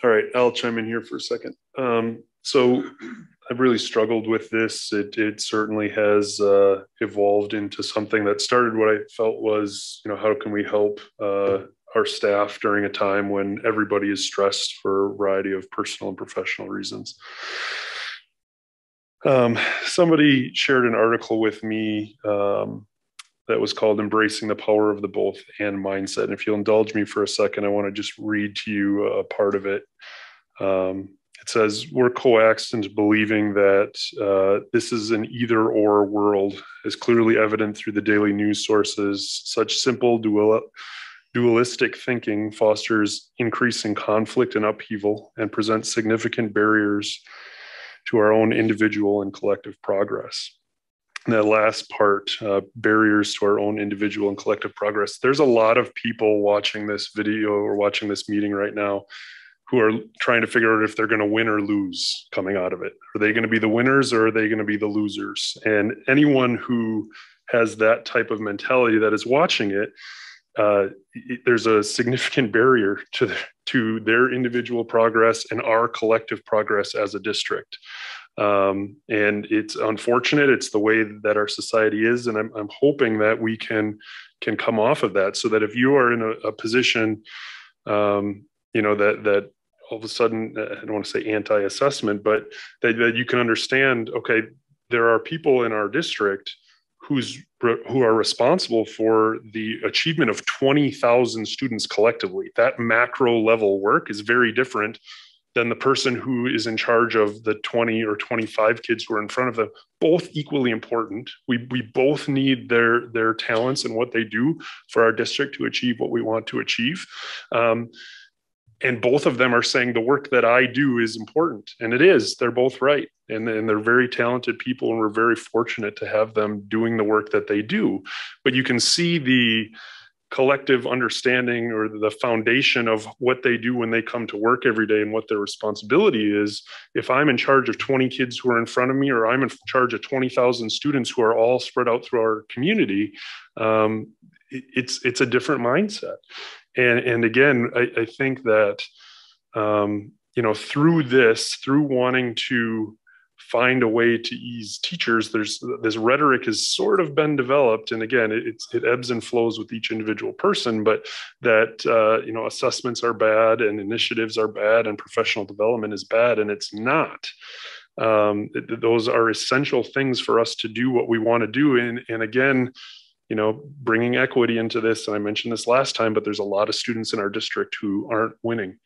S2: All right, I'll chime in here for a second. So I've really struggled with this. It certainly has evolved into something that started what I felt was, how can we help our staff during a time when everybody is stressed for a variety of personal and professional reasons. Somebody shared an article with me that was called Embracing the Power of the Both and Mindset. And if you'll indulge me for a second, I want to just read to you a part of it. It says, we're coaxed into believing that this is an either or world, as clearly evident through the daily news sources. Such simple dualistic thinking fosters increasing conflict and upheaval and presents significant barriers to our own individual and collective progress. And that last part, barriers to our own individual and collective progress. There's a lot of people watching this video or watching this meeting right now who are trying to figure out if they're going to win or lose coming out of it. Are they going to be the winners or are they going to be the losers? And anyone who has that type of mentality that is watching it, there's a significant barrier to their individual progress and our collective progress as a district. And it's unfortunate. It's the way that our society is. And I'm hoping that we can come off of that so that if you are in a position, that all of a sudden, I don't want to say anti-assessment, but that you can understand, okay, there are people in our district who are responsible for the achievement of 20,000 students collectively. That macro level work is very different than the person who is in charge of the 20 or 25 kids who are in front of them. Both equally important. We both need their talents and what they do for our district to achieve what we want to achieve. And both of them are saying the work that I do is important. And it is. They're both right. And they're very talented people. And we're very fortunate to have them doing the work that they do. But you can see the collective understanding or the foundation of what they do when they come to work every day and what their responsibility is. If I'm in charge of 20 kids who are in front of me, or I'm in charge of 20,000 students who are all spread out through our community, it's a different mindset. And again, I think that, through wanting to find a way to ease teachers, this rhetoric has sort of been developed. And again, it ebbs and flows with each individual person, but that, assessments are bad and initiatives are bad and professional development is bad. And it's not. Those are essential things for us to do what we want to do. And again, bringing equity into this, and I mentioned this last time, but there's a lot of students in our district who aren't winning.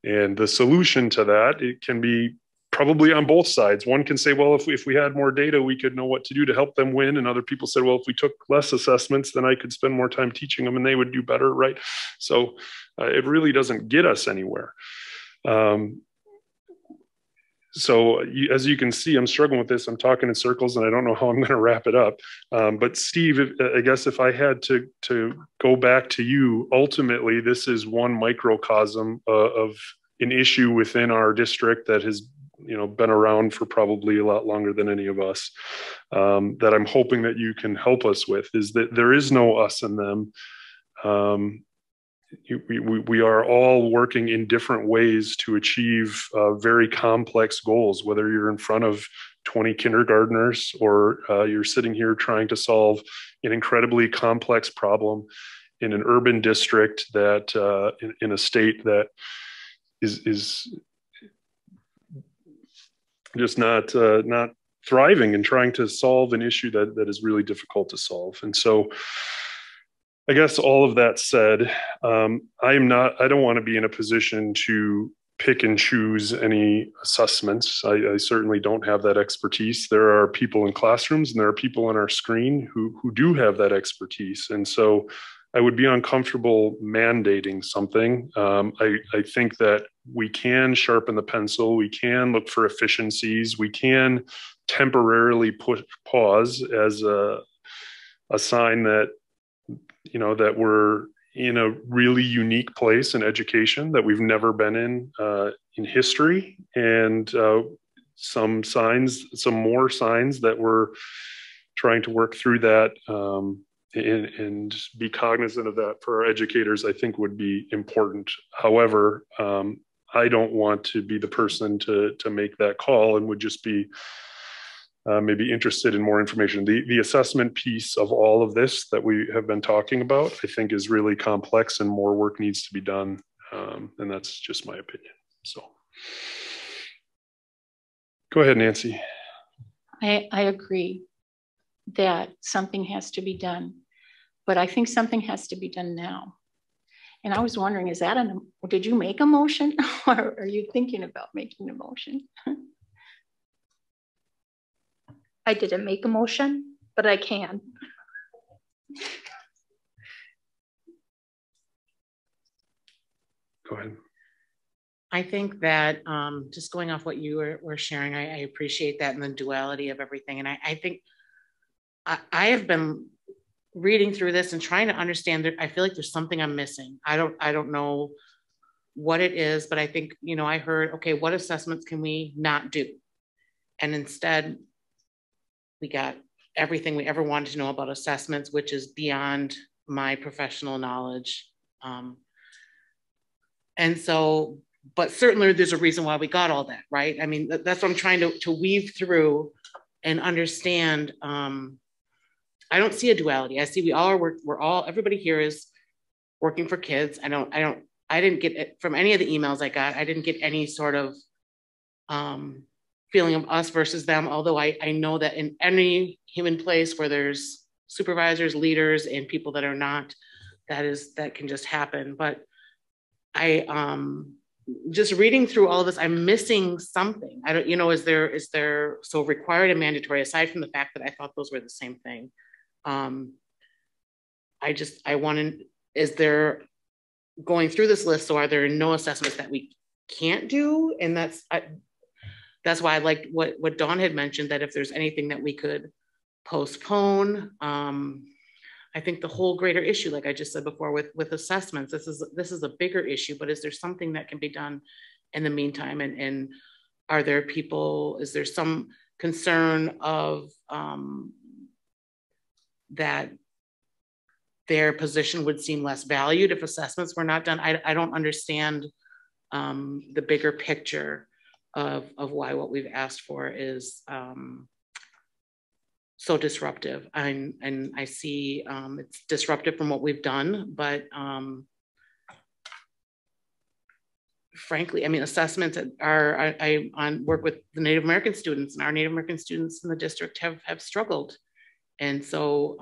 S2: And the solution to that, it can be probably on both sides. One can say, well, if we had more data, we could know what to do to help them win. And other people said, well, if we took less assessments, then I could spend more time teaching them and they would do better, right? So it really doesn't get us anywhere. So as you can see, I'm struggling with this. I'm talking in circles and I don't know how I'm going to wrap it up. But Steve, I guess if I had to go back to you, ultimately, this is one microcosm of an issue within our district that has been around for probably a lot longer than any of us, that I'm hoping that you can help us with, is that there is no us and them. We are all working in different ways to achieve very complex goals, whether you're in front of 20 kindergartners or you're sitting here trying to solve an incredibly complex problem in an urban district that in a state that is just not thriving and trying to solve an issue that is really difficult to solve. And so I guess all of that said, I don't want to be in a position to pick and choose any assessments. I certainly don't have that expertise. There are people in classrooms and there are people on our screen who do have that expertise. And so I would be uncomfortable mandating something. I think that we can sharpen the pencil. We can look for efficiencies. We can temporarily put pause as a sign that, that we're in a really unique place in education that we've never been in history. And some more signs that we're trying to work through that and be cognizant of that for our educators, I think would be important. However, I don't want to be the person to make that call, and would just be maybe interested in more information. The assessment piece of all of this that we have been talking about, I think, is really complex and more work needs to be done. And that's just my opinion. So go ahead, Nancy.
S8: I agree that something has to be done, but I think something has to be done now. And I was wondering, did you make a motion or are you thinking about making a motion?
S4: I didn't make a motion, but I can.
S2: Go ahead.
S12: I think that just going off what you were sharing, I appreciate that and the duality of everything. And I think I have been reading through this and trying to understand that. I feel like there's something I'm missing. I don't know what it is, but I think, I heard, okay, what assessments can we not do? And instead, we got everything we ever wanted to know about assessments, which is beyond my professional knowledge. And so, but certainly there's a reason why we got all that, right? I mean, that's what I'm trying to weave through and understand. I don't see a duality. I see everybody here is working for kids. I didn't get it from any of the emails I got. I didn't get any sort of feeling of us versus them. Although I know that in any human place where there's supervisors, leaders, and people that are not, that can just happen. But just reading through all of this, I'm missing something. I don't, is there so required and mandatory, aside from the fact that I thought those were the same thing. Is there going through this list, so are there no assessments that we can't do? And that's why I liked what Dawn had mentioned, that if there's anything that we could postpone. I think the whole greater issue, like I just said before, with assessments, this is a bigger issue, but is there something that can be done in the meantime? And is there some concern of that their position would seem less valued if assessments were not done? I don't understand the bigger picture of why what we've asked for is so disruptive. And I see it's disruptive from what we've done, but frankly, I mean, assessments I work with the Native American students, and our Native American students in the district have struggled. And so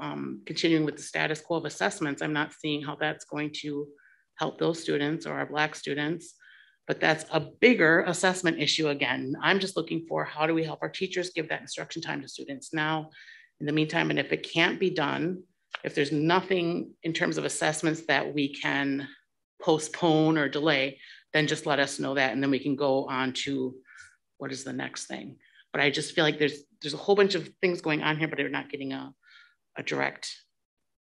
S12: continuing with the status quo of assessments, I'm not seeing how that's going to help those students or our Black students, but that's a bigger assessment issue again. I'm just looking for, how do we help our teachers give that instruction time to students now in the meantime? And if it can't be done, if there's nothing in terms of assessments that we can postpone or delay, then just let us know that, and then we can go on to what is the next thing. But I just feel like there's a whole bunch of things going on here, but they're not getting a direct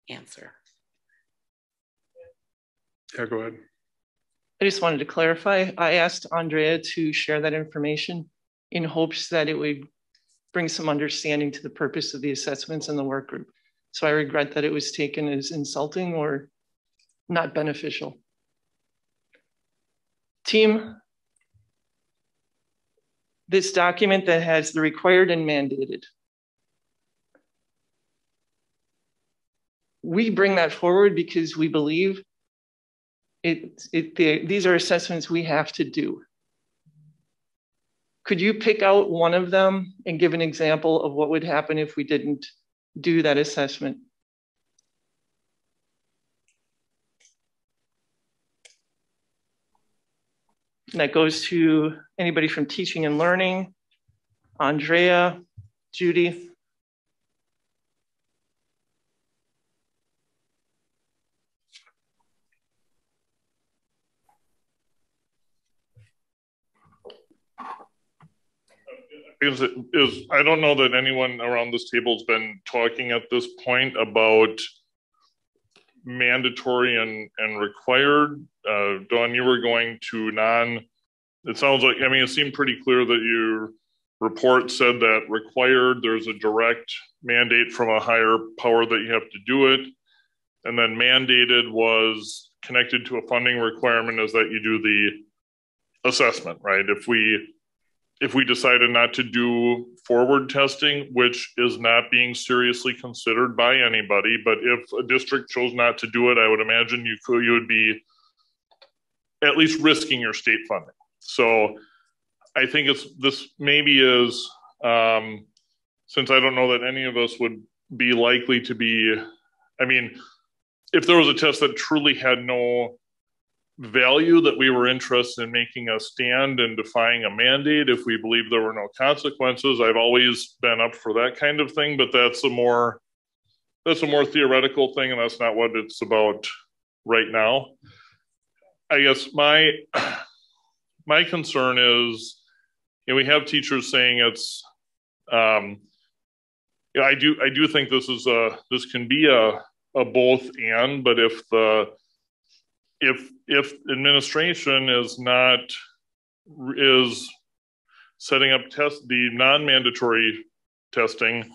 S12: answer.
S2: Yeah, go ahead.
S9: I just wanted to clarify. I asked Andrea to share that information in hopes that it would bring some understanding to the purpose of the assessments in the work group. So I regret that it was taken as insulting or not beneficial. Team, this document that has the required and mandated, we bring that forward because we believe these are assessments we have to do. Could you pick out one of them and give an example of what would happen if we didn't do that assessment? And that goes to anybody from teaching and learning, Andrea, Judy.
S5: I don't know that anyone around this table has been talking at this point about mandatory and required. Dawn, you were going to it sounds like, I mean, it seemed pretty clear that your report said that required, there's a direct mandate from a higher power that you have to do it. And then mandated was connected to a funding requirement is that you do the assessment, right? If we decided not to do forward testing, which is not being seriously considered by anybody, but if a district chose not to do it, I would imagine you would be at least risking your state funding. So I think this maybe is, since I don't know that any of us would be likely to be, I mean, if there was a test that truly had no value that we were interested in making a stand and defying a mandate, if we believe there were no consequences, I've always been up for that kind of thing, but that's a more theoretical thing, and that's not what it's about right now. I guess my concern is, we have teachers saying it's, I do think this can be a both and, but if administration is setting up the non-mandatory testing,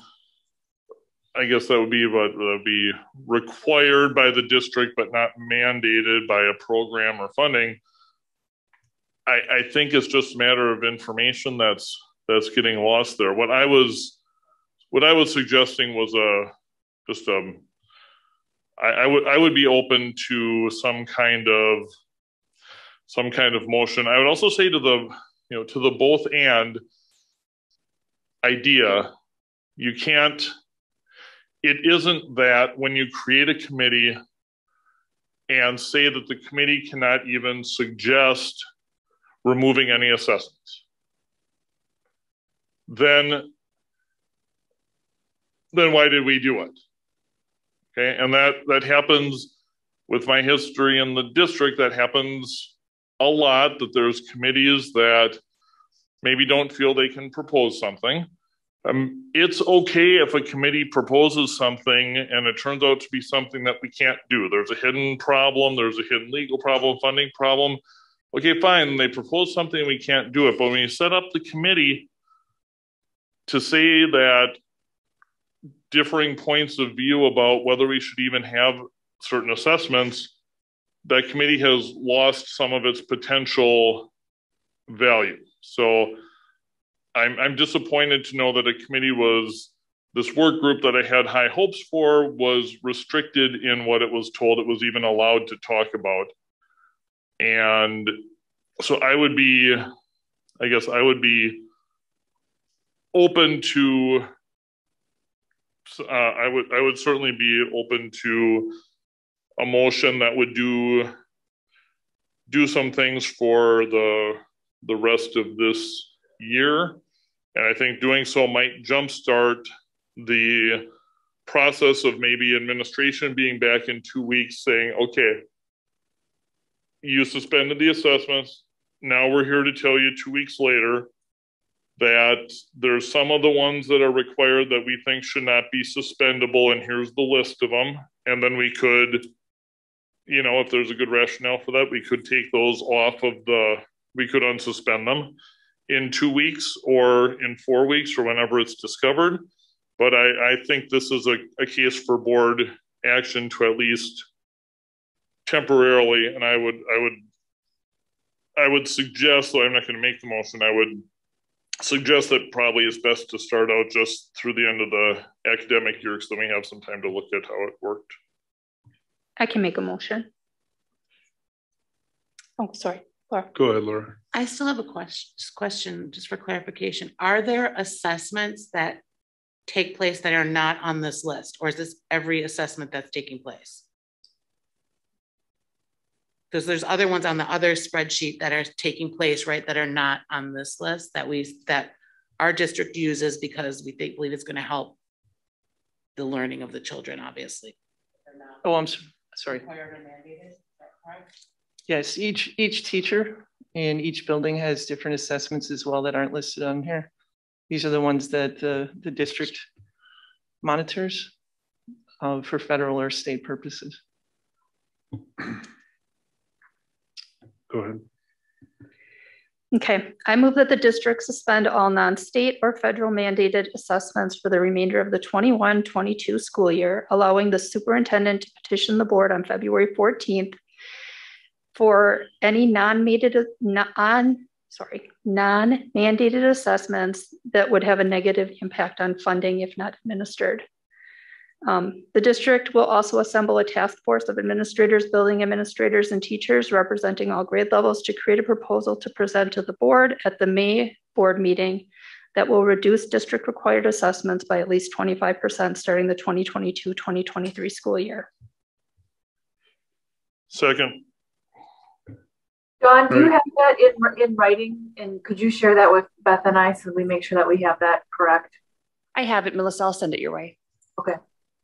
S5: I guess that would be required by the district, but not mandated by a program or funding. I think it's just a matter of information that's getting lost there. What I was suggesting was I would be open to some kind of motion. I would also say to the both and idea, it isn't that when you create a committee and say that the committee cannot even suggest removing any assessments, then why did we do it? Okay, and that happens with my history in the district. That happens a lot, that there's committees that maybe don't feel they can propose something. It's okay if a committee proposes something and it turns out to be something that we can't do. There's a hidden problem, there's a hidden legal problem, funding problem. Okay, fine, they propose something, we can't do it. But when you set up the committee to say that differing points of view about whether we should even have certain assessments, that committee has lost some of its potential value. So I'm disappointed to know that a committee this work group that I had high hopes for was restricted in what it was told it was even allowed to talk about. And so I would be open to, I would certainly be open to a motion that would do some things for the rest of this year. And I think doing so might jumpstart the process of maybe administration being back in 2 weeks saying, okay, you suspended the assessments. Now we're here to tell you 2 weeks later that there's some of the ones that are required that we think should not be suspendable, and here's the list of them. And then we could, if there's a good rationale for that, we could take those off of we could unsuspend them. in 2 weeks or in 4 weeks or whenever it's discovered. But I think this is a case for board action to at least temporarily, and I would suggest, though I'm not going to make the motion, I would suggest that probably it's best to start out just through the end of the academic year, so then we have some time to look at how it worked.
S4: I can make a motion. Oh, sorry, Laura.
S2: Go ahead, Laura.
S12: I still have a question just for clarification. Are there assessments that take place that are not on this list, or is this every assessment that's taking place? Because there's other ones on the other spreadsheet that are taking place, right, that are not on this list that our district uses because we believe it's going to help the learning of the children, obviously.
S9: Oh, I'm sorry. Yes, each teacher in each building has different assessments as well that aren't listed on here. These are the ones that the district monitors for federal or state purposes.
S2: Go ahead.
S4: Okay, I move that the district suspend all non-state or federal mandated assessments for the remainder of the 21-22 school year, allowing the superintendent to petition the board on February 14th for any non-mandated assessments that would have a negative impact on funding if not administered. The district will also assemble a task force of administrators, building administrators, and teachers representing all grade levels to create a proposal to present to the board at the May board meeting that will reduce district required assessments by at least 25% starting the 2022-2023 school year.
S5: Second.
S10: Dawn, do you have that in writing? And could you share that with Beth and I so we make sure that we have that correct?
S3: I have it, Melissa. I'll send it your way.
S10: Okay,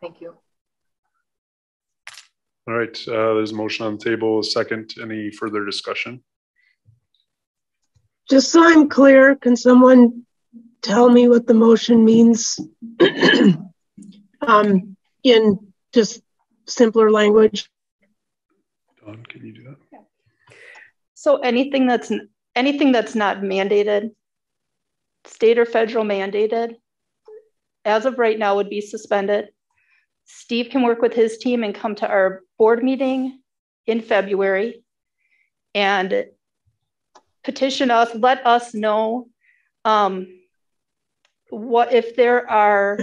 S10: thank you.
S2: All right, there's a motion on the table. A second. Any further discussion?
S7: Just so I'm clear, can someone tell me what the motion means in just simpler language?
S2: Dawn, can you do that?
S4: Yeah. So anything that's not mandated, state or federal mandated, as of right now would be suspended. Steve can work with his team and come to our board meeting in February and petition us, let us know what if there are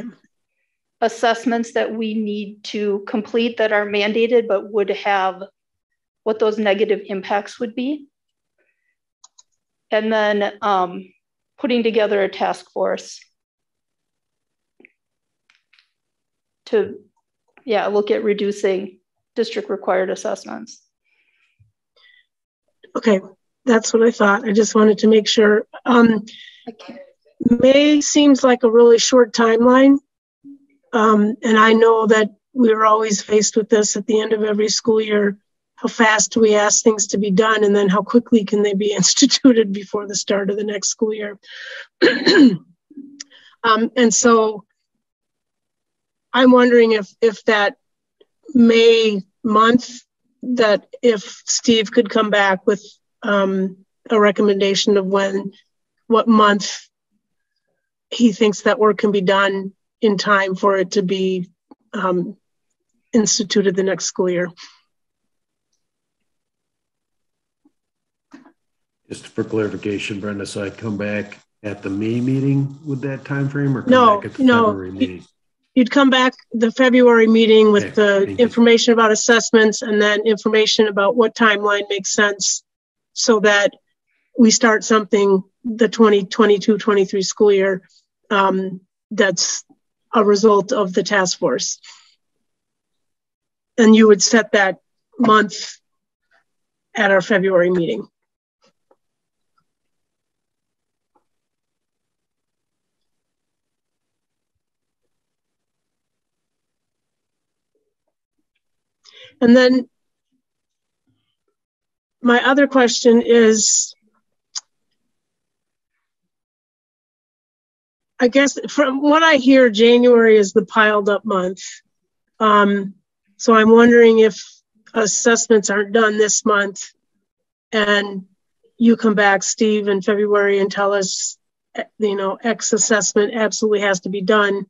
S4: assessments that we need to complete that are mandated but would have what those negative impacts would be. And then putting together a task force to look at reducing district required assessments.
S7: Okay, that's what I thought. I just wanted to make sure. May seems like a really short timeline. And I know that we're always faced with this at the end of every school year. How fast do we ask things to be done, and then how quickly can they be instituted before the start of the next school year? And so I'm wondering if that May month, that if Steve could come back with a recommendation of what month he thinks that work can be done in time for it to be instituted the next school year.
S6: Just for clarification, Brenda, so I come back at the May meeting with that time frame, or
S7: come
S6: back at the February meeting?
S7: You'd come back the February meeting with the information about assessments and then information about what timeline makes sense so that we start something the 2022-23 school year that's a result of the task force. And you would set that month at our February meeting. And then my other question is, I guess from what I hear, January is the piled up month. So I'm wondering if assessments aren't done this month and you come back, Steve, in February and tell us, you know, X assessment absolutely has to be done,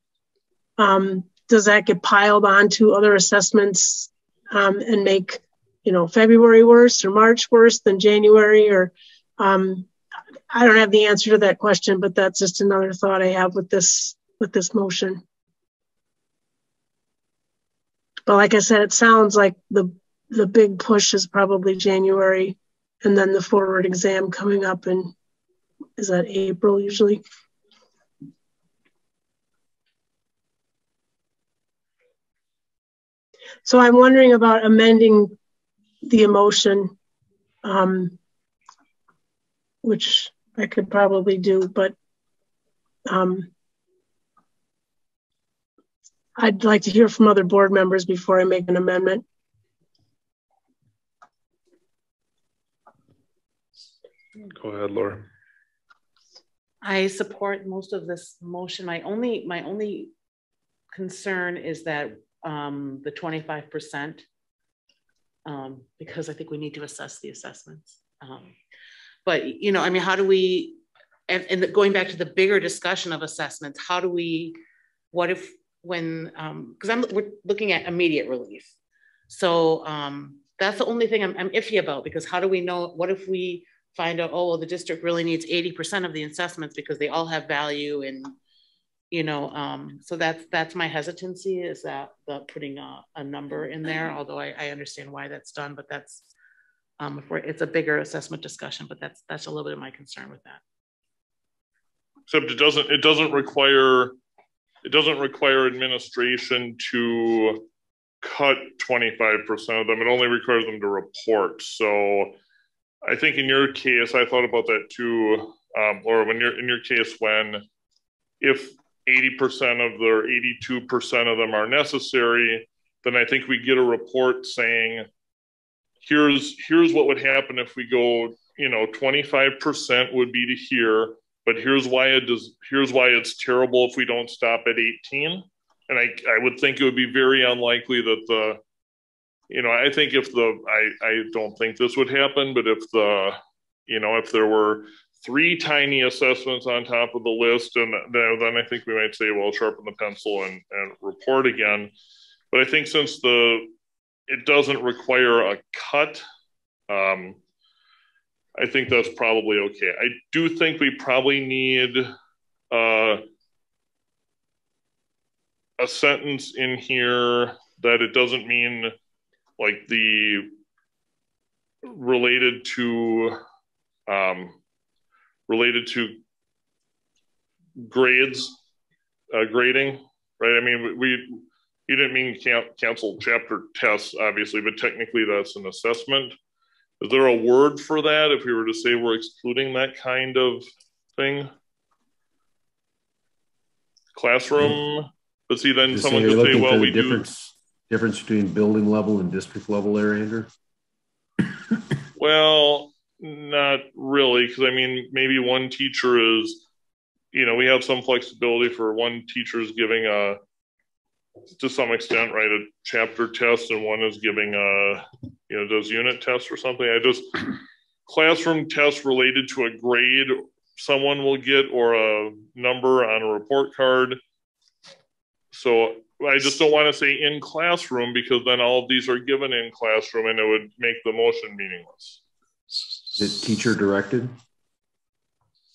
S7: does that get piled onto other assessments and make, you know, February worse or March worse than January? Or I don't have the answer to that question, but that's just another thought I have with this motion. But like I said, it sounds like the big push is probably January, and then the forward exam coming up in, is that April usually? So I'm wondering about amending the emotion, which I could probably do, but I'd like to hear from other board members before I make an amendment.
S2: Go ahead, Laura.
S12: I support most of this motion. My only concern is that the 25%, because I think we need to assess the assessments. But, you know, I mean, how do we, and going back to the bigger discussion of assessments, how do we, what if when, because we're looking at immediate relief. So that's the only thing I'm iffy about, because how do we know, what if we find out, oh, well, the district really needs 80% of the assessments because they all have value, and, you know, so that's my hesitancy, is that putting a number in there, although I understand why that's done, but that's, it's a bigger assessment discussion, but that's a little bit of my concern with that.
S5: Except it doesn't require administration to cut 25% of them. It only requires them to report. So I think in your case, I thought about that too, or when you're in your case, if 80% of their 82% of them are necessary, then I think we get a report saying, here's what would happen if we go, you know, 25% would be to here, but here's why it's terrible if we don't stop at 18. And I would think it would be very unlikely that I think I don't think this would happen, but if there were 3 tiny assessments on top of the list, and then I think we might say, well, sharpen the pencil and report again. But I think since it doesn't require a cut, I think that's probably okay. I do think we probably need a sentence in here that it doesn't mean like the related to grades, grading, right? I mean, you didn't mean cancel chapter tests, obviously, but technically that's an assessment. Is there a word for that if we were to say we're excluding that kind of thing? Classroom, but see, then someone could say, well, we difference
S6: between building level and district level there, Andrew?
S5: Well, not really, because I mean, maybe one teacher is, we have some flexibility for one teacher is giving to some extent, right, a chapter test, and one is giving does unit tests or something. Classroom tests related to a grade someone will get, or a number on a report card. So I just don't want to say in classroom, because then all of these are given in classroom and it would make the motion meaningless.
S6: Is it teacher directed?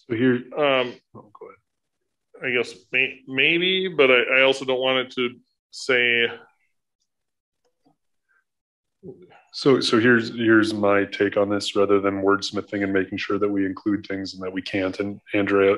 S2: So here,
S5: go ahead. I guess maybe, but I also don't want it to say.
S2: So here's my take on this, rather than wordsmithing and making sure that we include things and that we can't. And Andrea,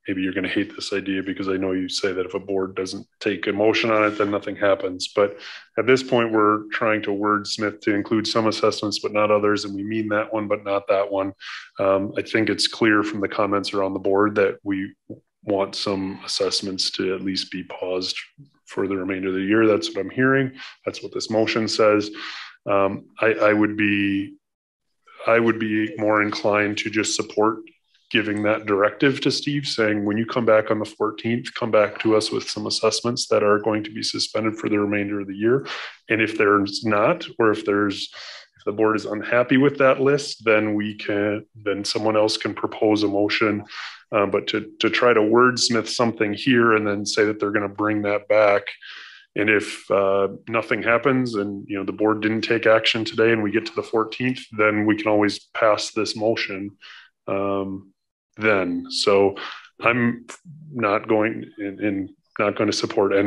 S2: maybe you're going to hate this idea, because I know you say that if a board doesn't take a motion on it, then nothing happens. But at this point, we're trying to wordsmith to include some assessments, but not others. And we mean that one, but not that one. I think it's clear from the comments around the board that we want some assessments to at least be paused for the remainder of the year. That's what I'm hearing. That's what this motion says. I would be more inclined to just support giving that directive to Steve, saying, when you come back on the 14th, come back to us with some assessments that are going to be suspended for the remainder of the year. And if there's not, or if the board is unhappy with that list, then someone else can propose a motion. But to try to wordsmith something here and then say that they're going to bring that back, and if nothing happens and the board didn't take action today and we get to the 14th, then we can always pass this motion then. So I'm not going to support I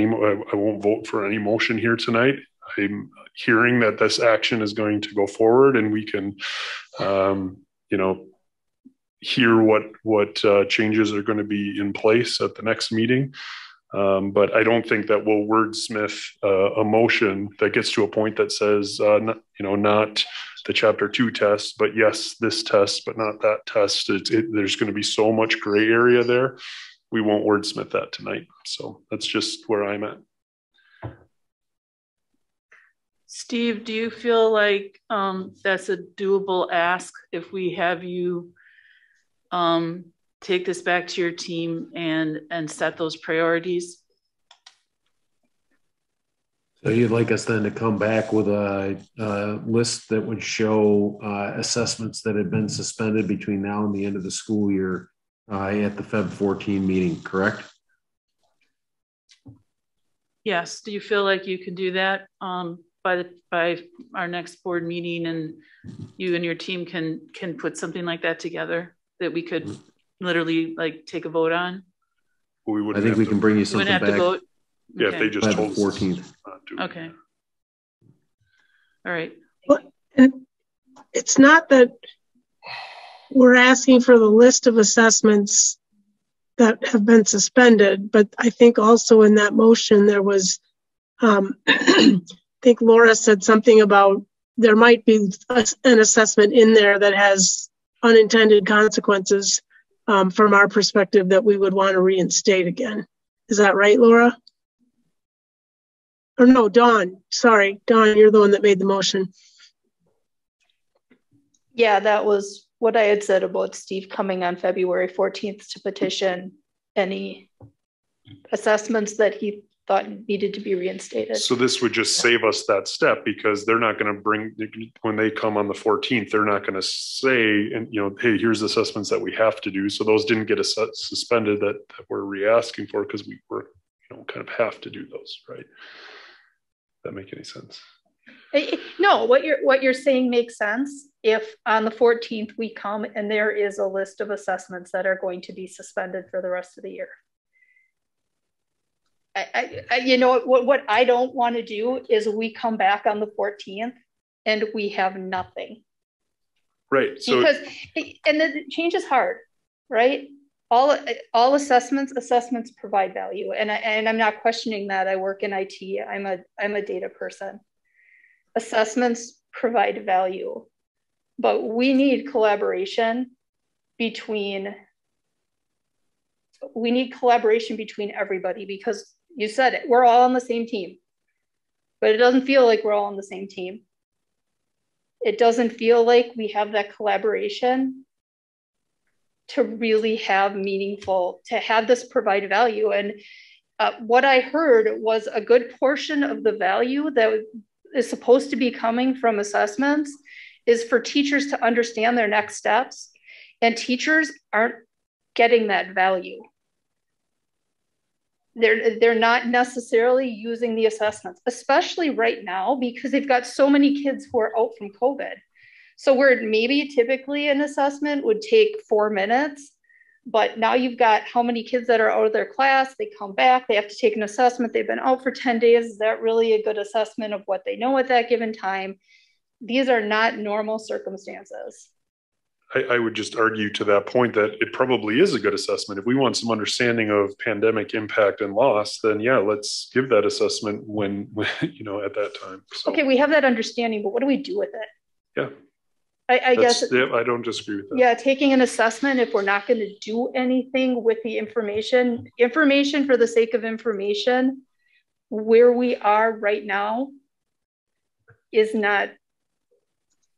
S2: won't vote for any motion here tonight. I'm hearing that this action is going to go forward, and we can hear what changes are going to be in place at the next meeting. But I don't think that we'll wordsmith a motion that gets to a point that says, not the chapter 2 test, but yes, this test, but not that test. There's going to be so much gray area there. We won't wordsmith that tonight. So that's just where I'm at.
S13: Steve, do you feel like that's a doable ask if we have you take this back to your team and set those priorities?
S6: So you'd like us then to come back with a list that would show assessments that have been suspended between now and the end of the school year at the Feb 14 meeting, correct?
S13: Yes. Do you feel like you can do that by our next board meeting, and you and your team can put something like that together that we could literally take a vote on?
S6: I think we can bring you something back.
S13: To vote?
S2: Yeah, if they just told us
S6: 14th.
S13: Okay. All right.
S7: Well, it's not that we're asking for the list of assessments that have been suspended, but I think also in that motion there was, I think Laura said something about there might be an assessment in there that has unintended consequences from our perspective that we would want to reinstate again. Is that right, Laura? Or no, Dawn. Sorry, Dawn, you're the one that made the motion.
S4: Yeah, that was what I had said about Steve coming on February 14th to petition any assessments that he thought needed to be reinstated.
S2: So this would just save us that step, because they're not going to bring, when they come on the 14th, they're not going to say, and hey, here's assessments that we have to do. So those didn't get suspended that we're re-asking for, because we were, kind of have to do those, right? Does that make any sense?
S4: No, what you're saying makes sense. If on the 14th we come and there is a list of assessments that are going to be suspended for the rest of the year. What I don't want to do is we come back on the 14th and we have nothing.
S2: Right. So
S4: and the change is hard, right? All assessments provide value, and I'm not questioning that. I work in IT. I'm a data person. Assessments provide value, but we need collaboration between everybody, because you said it, we're all on the same team, but it doesn't feel like we're all on the same team. It doesn't feel like we have that collaboration to really have to have this provide value. And what I heard was a good portion of the value that is supposed to be coming from assessments is for teachers to understand their next steps, and teachers aren't getting that value. They're not necessarily using the assessments, especially right now, because they've got so many kids who are out from COVID. So where maybe typically an assessment would take 4 minutes, but now you've got how many kids that are out of their class, they come back, they have to take an assessment, they've been out for 10 days. Is that really a good assessment of what they know at that given time? These are not normal circumstances.
S2: I would just argue to that point that it probably is a good assessment. If we want some understanding of pandemic impact and loss, then yeah, let's give that assessment when at that time. So,
S4: okay, we have that understanding, but what do we do with it?
S2: Yeah.
S4: I guess
S2: I don't disagree with that.
S4: Yeah, taking an assessment, if we're not going to do anything with the information for the sake of information, where we are right now is not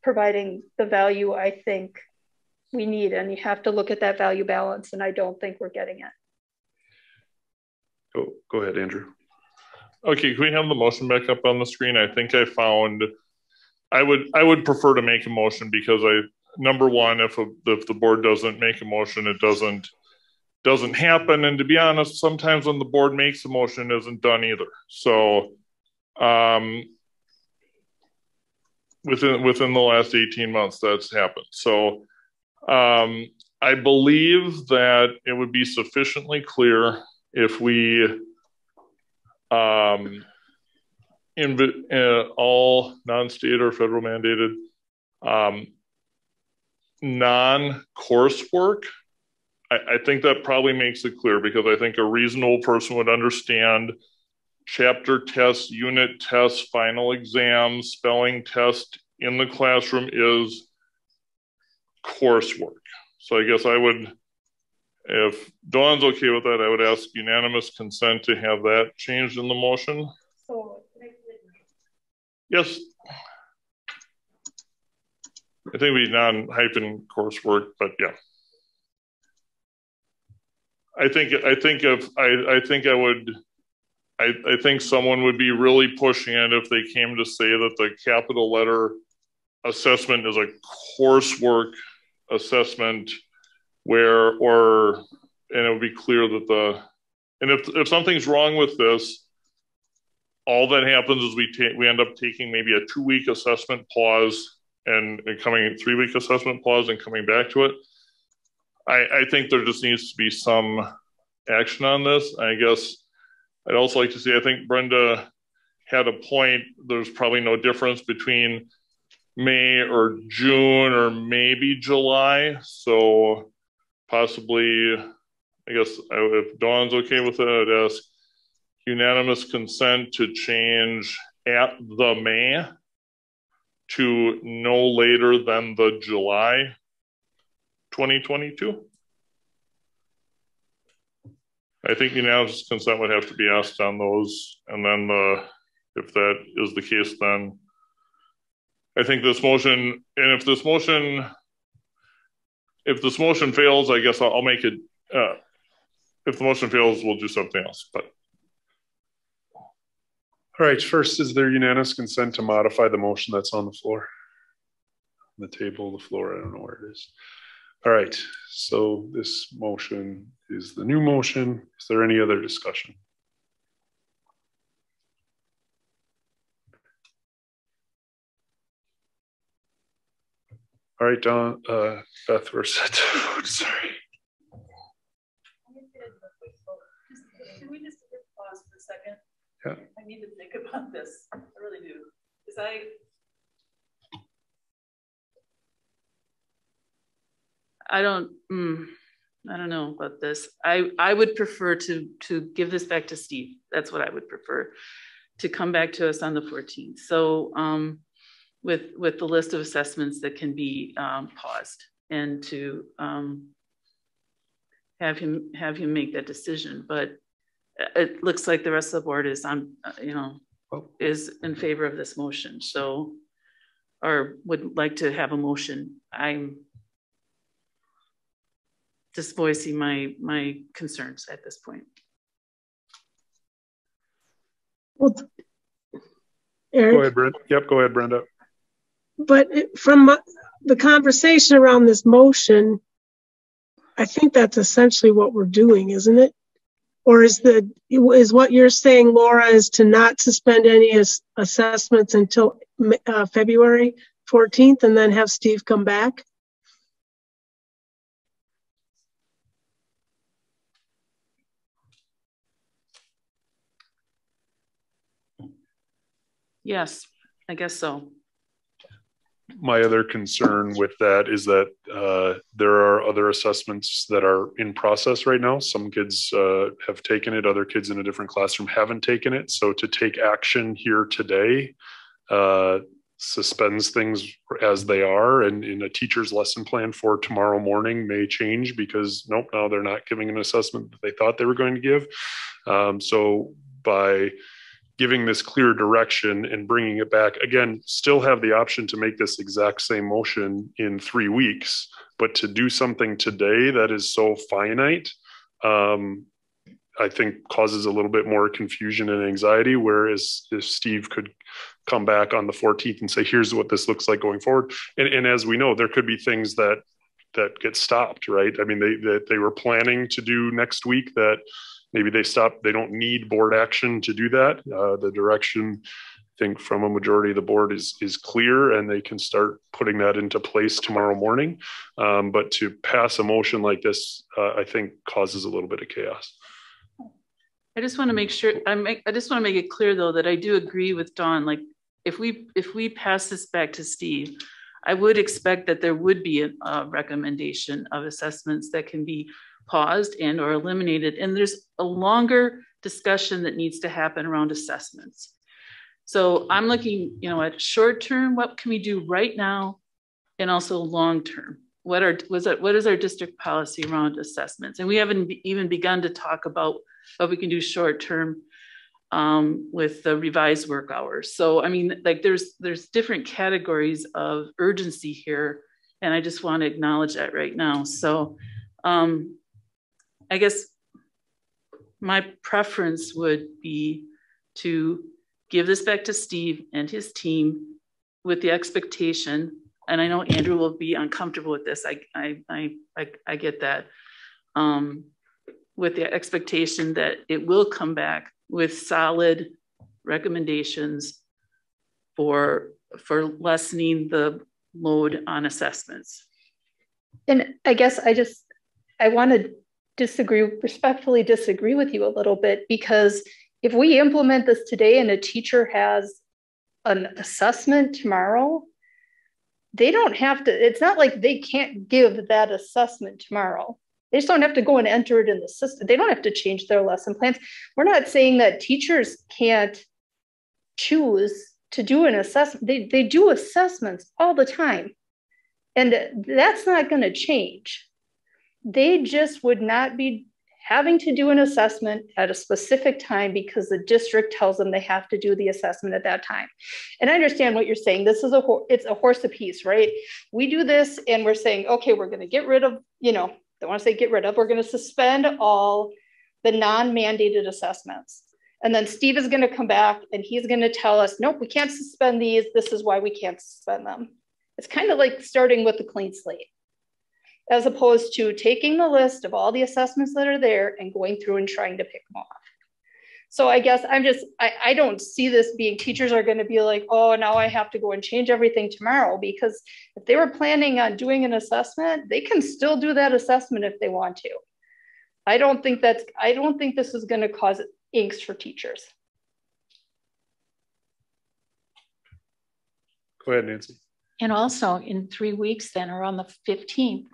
S4: providing the value I think we need. And you have to look at that value balance, and I don't think we're getting it.
S2: Go ahead, Andrew.
S5: Okay, can we have the motion back up on the screen? I think I found I would prefer to make a motion because number one, if the board doesn't make a motion, it doesn't happen. And to be honest, sometimes when the board makes a motion, it isn't done either. So within the last 18 months, that's happened. So I believe that it would be sufficiently clear if we all non-state or federal mandated non-coursework. I think that probably makes it clear, because I think a reasonable person would understand chapter tests, unit tests, final exams, spelling test in the classroom is coursework. So I guess I would, if Dawn's okay with that, I would ask unanimous consent to have that changed in the motion.
S4: So,
S5: yes. I think we non-hyphen coursework, but yeah. I think someone would be really pushing it if they came to say that the capital letter assessment is a coursework assessment and it would be clear that if something's wrong with this, all that happens is we end up taking maybe a 2-week assessment pause and coming 3-week assessment pause and coming back to it. I think there just needs to be some action on this. I guess I'd also like to see, I think Brenda had a point. There's probably no difference between May or June or maybe July. So possibly, I guess if Dawn's okay with it, I'd ask unanimous consent to change at the May to no later than the July 2022. I think unanimous consent would have to be asked on those, and then if that is the case, then I think this motion, and if this motion fails, I guess I'll make it. If the motion fails, we'll do something else. But
S2: all right, first, is there unanimous consent to modify the motion that's on the floor? On the table, the floor, I don't know where it is. All right, so this motion is the new motion. Is there any other discussion? All right, Dawn, Beth, we're set to vote, sorry.
S13: Can we just pause for a second?
S2: Yeah.
S13: I need to think about this. I really do. Because I don't know about this. I would prefer to give this back to Steve. That's what I would prefer, to come back to us on the 14th. So with the list of assessments that can be paused, and to have him make that decision. But it looks like the rest of the board is is in favor of this motion. So, or would like to have a motion. I'm just voicing my concerns at this point.
S7: Well, Eric?
S2: Go ahead, Brenda. Yep, go ahead, Brenda.
S7: But from the conversation around this motion, I think that's essentially what we're doing, isn't it? Or is what you're saying, Laura, is to not suspend any assessments until February 14th and then have Steve come back?
S13: Yes, I guess so.
S2: My other concern with that is that there are other assessments that are in process right now. Some kids have taken it, other kids in a different classroom haven't taken it. So to take action here today suspends things as they are, and in a teacher's lesson plan for tomorrow morning may change because nope, now they're not giving an assessment that they thought they were going to give. So by giving this clear direction and bringing it back, again, still have the option to make this exact same motion in 3 weeks, but to do something today that is so finite, I think causes a little bit more confusion and anxiety. Whereas if Steve could come back on the 14th and say, here's what this looks like going forward. And as we know, there could be things that get stopped, right? I mean, they were planning to do next week that maybe they stopped. They don't need board action to do that. The direction, I think, from a majority of the board is clear, and they can start putting that into place tomorrow morning. But to pass a motion like this, I think causes a little bit of chaos.
S13: I just want to make sure I just want to make it clear though that I do agree with Dawn. Like if we pass this back to Steve, I would expect that there would be a recommendation of assessments that can be paused and or eliminated. And there's a longer discussion that needs to happen around assessments. So I'm looking, at short term, what can we do right now? And also long term, what is our district policy around assessments? And we haven't even begun to talk about what we can do short term with the revised work hours. So, I mean, like there's different categories of urgency here, and I just want to acknowledge that right now. So I guess my preference would be to give this back to Steve and his team with the expectation, and I know Andrew will be uncomfortable with this. I get that. With the expectation that it will come back with solid recommendations for lessening the load on assessments.
S4: And I guess I want to respectfully disagree with you a little bit, because if we implement this today and a teacher has an assessment tomorrow, they don't have to, it's not like they can't give that assessment tomorrow. They just don't have to go and enter it in the system. They don't have to change their lesson plans. We're not saying that teachers can't choose to do an assessment. They do assessments all the time. And that's not going to change. They just would not be having to do an assessment at a specific time because the district tells them they have to do the assessment at that time. And I understand what you're saying. This is it's a horse apiece, right? We do this and we're saying, okay, we're going to get rid of, I want to say get rid of, we're going to suspend all the non-mandated assessments. And then Steve is going to come back and he's going to tell us, nope, we can't suspend these. This is why we can't suspend them. It's kind of like starting with a clean slate, as opposed to taking the list of all the assessments that are there and going through and trying to pick them off. So I guess I don't see this being, teachers are going to be like, oh, now I have to go and change everything tomorrow, because if they were planning on doing an assessment, they can still do that assessment if they want to. I don't think this is going to cause angst for teachers.
S2: Go ahead, Nancy.
S8: And also in 3 weeks then, or on the 15th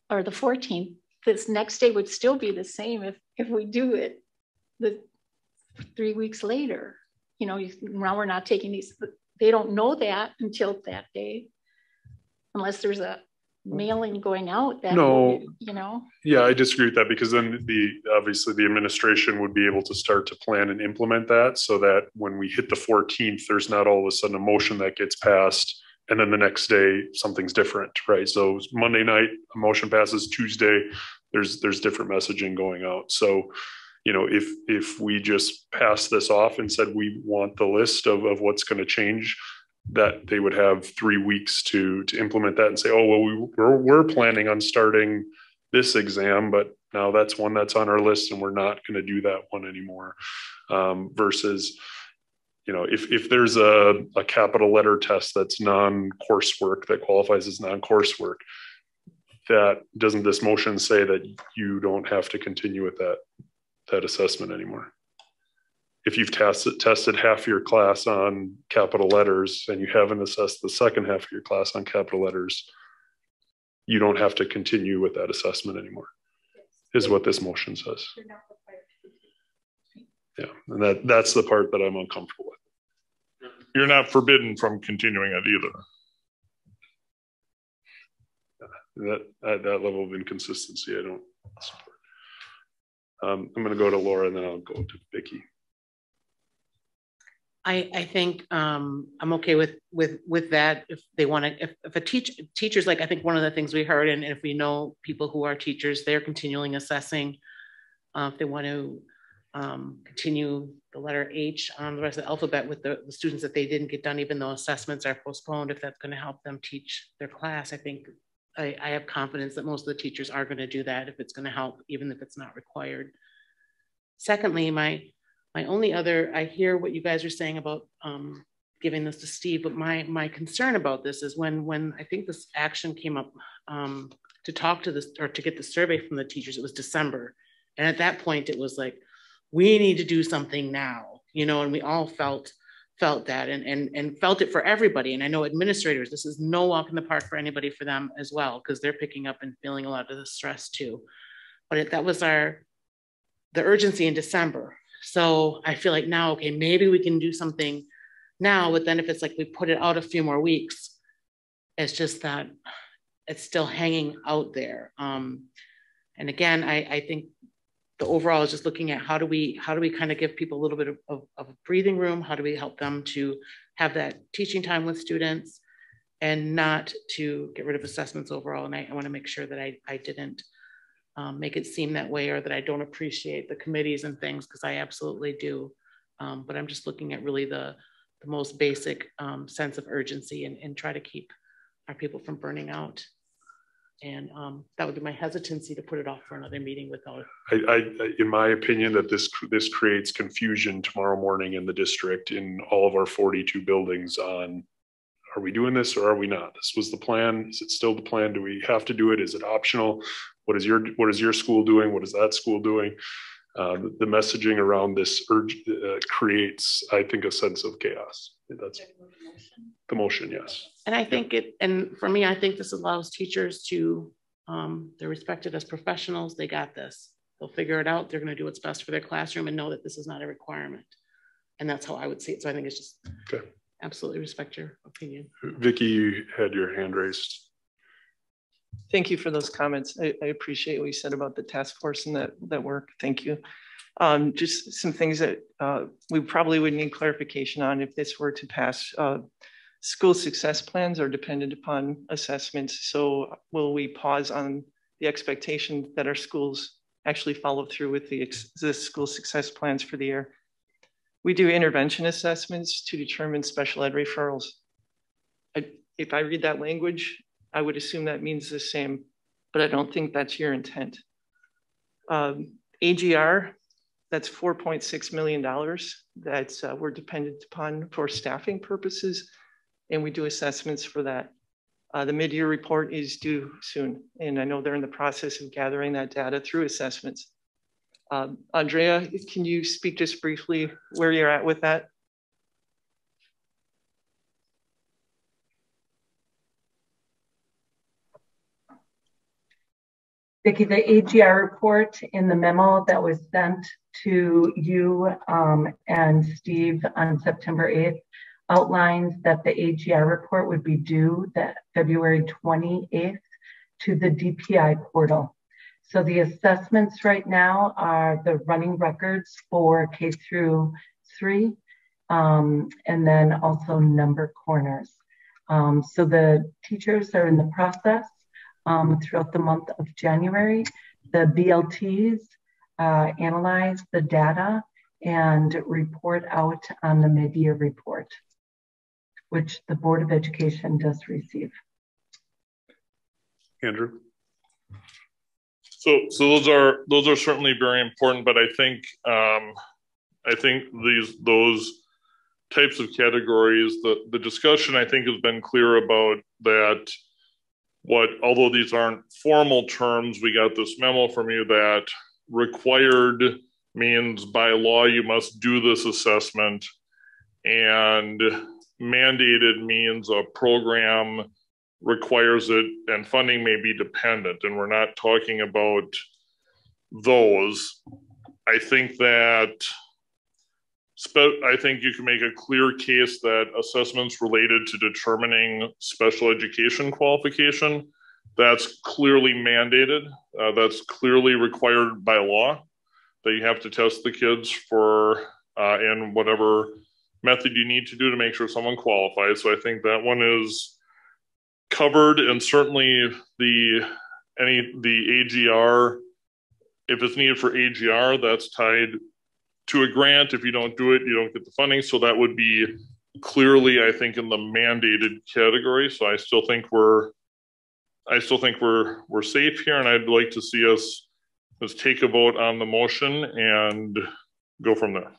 S8: or the 14th, this next day would still be the same if we do it the 3 weeks later. Now we're not taking these, they don't know that until that day, unless there's a mailing going out that
S2: no,
S8: day,
S2: Yeah, I disagree with that, because then obviously the administration would be able to start to plan and implement that, so that when we hit the 14th, there's not all of a sudden a motion that gets passed and then the next day something's different, right? So Monday night a motion passes, Tuesday there's different messaging going out. So if we just pass this off and said we want the list of what's going to change, that they would have 3 weeks to implement that and say, oh, well, we're planning on starting this exam, but now that's one that's on our list and we're not going to do that one anymore. Versus, if there's a capital letter test that's non-coursework that qualifies as non-coursework, that doesn't this motion say that you don't have to continue with that assessment anymore? If you've tested half your class on capital letters and you haven't assessed the second half of your class on capital letters, you don't have to continue with that assessment anymore, is what this motion says. Yeah, and that's the part that I'm uncomfortable with.
S5: You're not forbidden from continuing it either.
S2: That level of inconsistency, I don't support. I'm going to go to Laura and then I'll go to Vicki.
S12: I think I'm okay with that. If they want to, if a teachers, like, I think one of the things we heard, and if we know people who are teachers, they're continuing assessing if they want to continue the letter H on the rest of the alphabet with the students that they didn't get done, even though assessments are postponed, if that's going to help them teach their class. I think I have confidence that most of the teachers are going to do that if it's going to help, even if it's not required. Secondly, my only other, I hear what you guys are saying about giving this to Steve, but my concern about this is when I think this action came up to talk to this or to get the survey from the teachers, it was December. And at that point, it was like, we need to do something now, you know, and we all felt that and felt it for everybody. And I know administrators, this is no walk in the park for anybody, for them as well, because they're picking up and feeling a lot of the stress too. But that was the urgency in December. So I feel like now, okay, maybe we can do something now, but then if it's like we put it out a few more weeks, it's just that it's still hanging out there. And again, I think the overall is just looking at how do we kind of give people a little bit of breathing room? How do we help them to have that teaching time with students and not to get rid of assessments overall? And I want to make sure that I didn't make it seem that way, or that I don't appreciate the committees and things, because I absolutely do. But I'm just looking at really the most basic sense of urgency and try to keep our people from burning out. And that would be my hesitancy to put it off for another meeting without.
S2: In my opinion, that this creates confusion tomorrow morning in the district in all of our 42 buildings on, are we doing this or are we not? This was the plan. Is it still the plan? Do we have to do it? Is it optional? What is your school doing? What is that school doing? The messaging around this creates, I think, a sense of chaos. That's the motion, yes.
S12: And I think and for me, I think this allows teachers to, they're respected as professionals. They got this. They'll figure it out. They're going to do what's best for their classroom and know that this is not a requirement. And that's how I would see it. So I think it's just okay. Absolutely respect your opinion.
S2: Vicki, you had your hand raised.
S9: Thank you for those comments. I appreciate what you said about the task force and that work. Thank you. Just some things that we probably would need clarification on if this were to pass. School success plans are dependent upon assessments. So will we pause on the expectation that our schools actually follow through with the school success plans for the year? We do intervention assessments to determine special ed referrals. If I read that language, I would assume that means the same, but I don't think that's your intent. AGR, that's $4.6 million that we're dependent upon for staffing purposes, and we do assessments for that. The mid-year report is due soon, and I know they're in the process of gathering that data through assessments. Andrea, can you speak just briefly where you're at with that?
S14: Vicki, the AGR report in the memo that was sent to you and Steve on September 8th outlines that the AGR report would be due that February 28th to the DPI portal. So the assessments right now are the running records for K through 3, and then also number corners. So the teachers are in the process throughout the month of January. The BLTs analyze the data and report out on the mid-year report, which the Board of Education does receive.
S2: Andrew?
S5: So those are certainly very important, but I think those types of categories, the discussion I think has been clear about that. Although these aren't formal terms, we got this memo from you that required means by law you must do this assessment, and mandated means a program requires it and funding may be dependent, and we're not talking about those. I think you can make a clear case that assessments related to determining special education qualification, that's clearly mandated. That's clearly required by law, that you have to test the kids for in whatever method you need to do to make sure someone qualifies. So I think that one is covered, and certainly the AGR if it's needed for AGR, that's tied to a grant. If you don't do it, you don't get the funding. So that would be clearly, I think, in the mandated category. So I still think we're safe here, and I'd like to see us let's take a vote on the motion and go from there.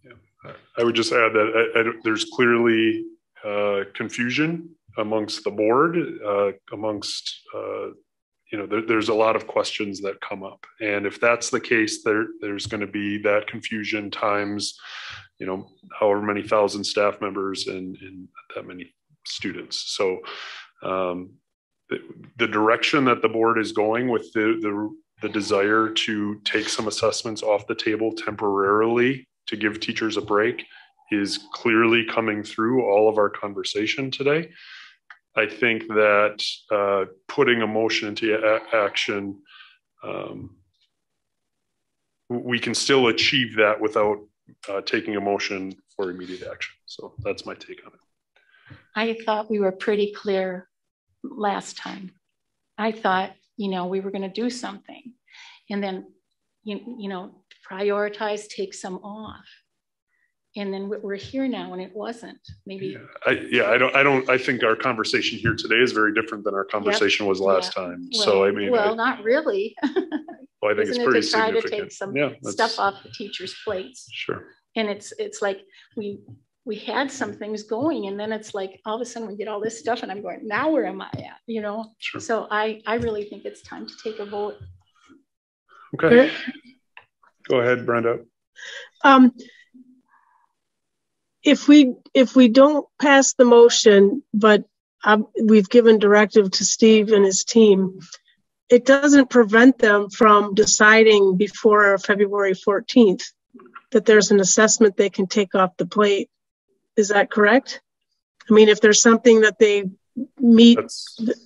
S2: Yeah. I would just add that there's clearly confusion amongst the board, there's a lot of questions that come up. And if that's the case, there's going to be that confusion times, however many thousand staff members and that many students. So the direction that the board is going with the desire to take some assessments off the table temporarily to give teachers a break is clearly coming through all of our conversation today. I think that putting a motion into action, we can still achieve that without taking a motion for immediate action. So that's my take on it.
S8: I thought we were pretty clear last time. I thought, we were going to do something and then, prioritize, take some off. And then we're here now and it wasn't. Maybe. I think our conversation here today is very different than our conversation was last time. Well,
S2: so,
S8: not really.
S2: Well, I think it's pretty
S8: to try
S2: significant.
S8: To take some stuff off the teachers' plates.
S2: Sure.
S8: And it's like we had some things going and then it's like all of a sudden we get all this stuff and I'm going, now where am I at?
S2: Sure.
S8: So I really think it's time to take a vote.
S2: Okay. Go ahead, Brenda.
S7: If we don't pass the motion, but we've given directive to Steve and his team, it doesn't prevent them from deciding before February 14th that there's an assessment they can take off the plate. Is that correct? I mean, if there's something that they meet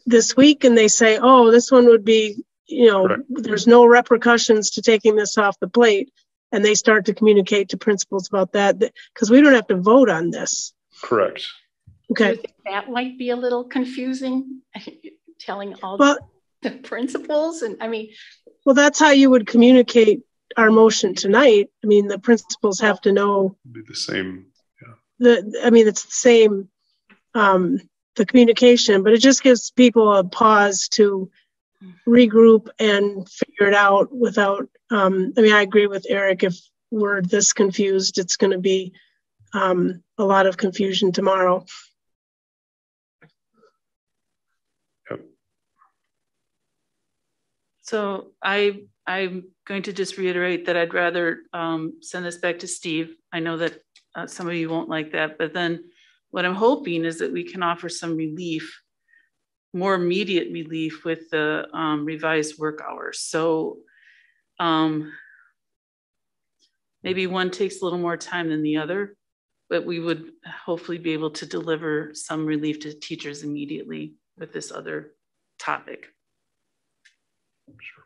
S7: this week and they say, oh, this one would be, there's no repercussions to taking this off the plate. And they start to communicate to principals about that because we don't have to vote on this.
S2: Correct.
S7: Okay.
S8: Do you think that might be a little confusing, telling all the principals? And
S7: well, that's how you would communicate our motion tonight. I mean, the principals have to know.
S2: It'd be the same.
S7: It's the same, the communication, but it just gives people a pause to regroup and figure it out without, I agree with Eric. If we're this confused, it's going to be a lot of confusion tomorrow.
S2: Yep.
S13: So I'm going to just reiterate that I'd rather send this back to Steve. I know that some of you won't like that, but then what I'm hoping is that we can offer some relief, more immediate relief with the revised work hours. So maybe one takes a little more time than the other, but we would hopefully be able to deliver some relief to teachers immediately with this other topic.
S2: Sure.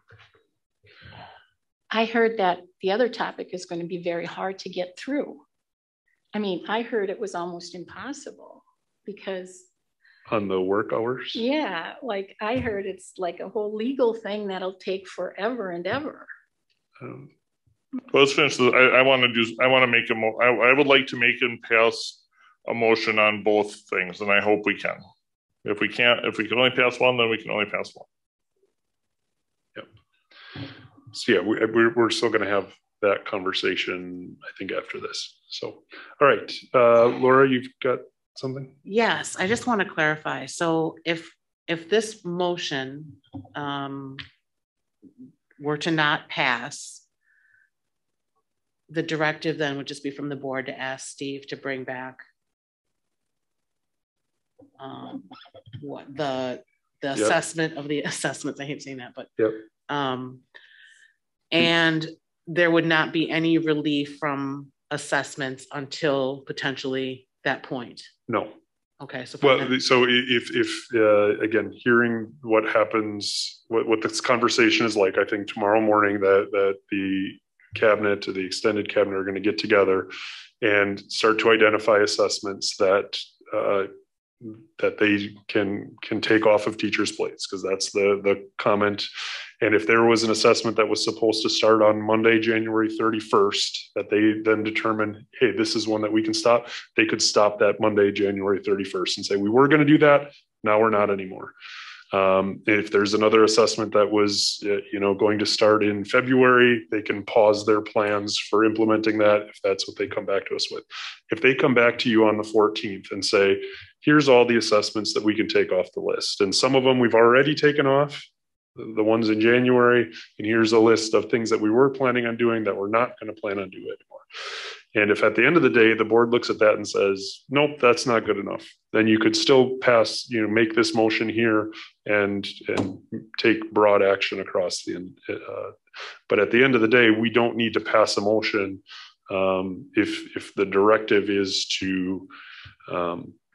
S8: I heard that the other topic is going to be very hard to get through. I heard it was almost impossible because
S2: on the work hours?
S8: Yeah, like I heard it's like a whole legal thing that'll take forever and ever.
S5: Well, let's finish this. I would like to make and pass a motion on both things, and I hope we can. If we can only pass one, then we can only pass one.
S2: Yep. So yeah, we're still going to have that conversation, I think, after this. So, all right, Laura, you've got something?
S12: Yes, I just want to clarify. So if this motion were to not pass, the directive then would just be from the board to ask Steve to bring back the assessment of the assessments. I hate saying that, but and there would not be any relief from assessments until potentially that point.
S2: No.
S12: Okay. So
S2: if again, hearing what happens, what this conversation is like, I think tomorrow morning that the cabinet, the extended cabinet, are going to get together and start to identify assessments that they can take off of teachers' plates, because that's the comment And if there was an assessment that was supposed to start on Monday, January 31st, that they then determined, hey, this is one that we can stop, they could stop that Monday, January 31st and say, we were going to do that. Now we're not anymore. If there's another assessment that was, going to start in February, they can pause their plans for implementing that if that's what they come back to us with. If they come back to you on the 14th and say, here's all the assessments that we can take off the list, and some of them we've already taken off, the ones in January, and here's a list of things that we were planning on doing that we're not going to plan on doing anymore. And if at the end of the day, the board looks at that and says, nope, that's not good enough, then you could still pass, make this motion here and take broad action across the, but at the end of the day, we don't need to pass a motion if the directive is to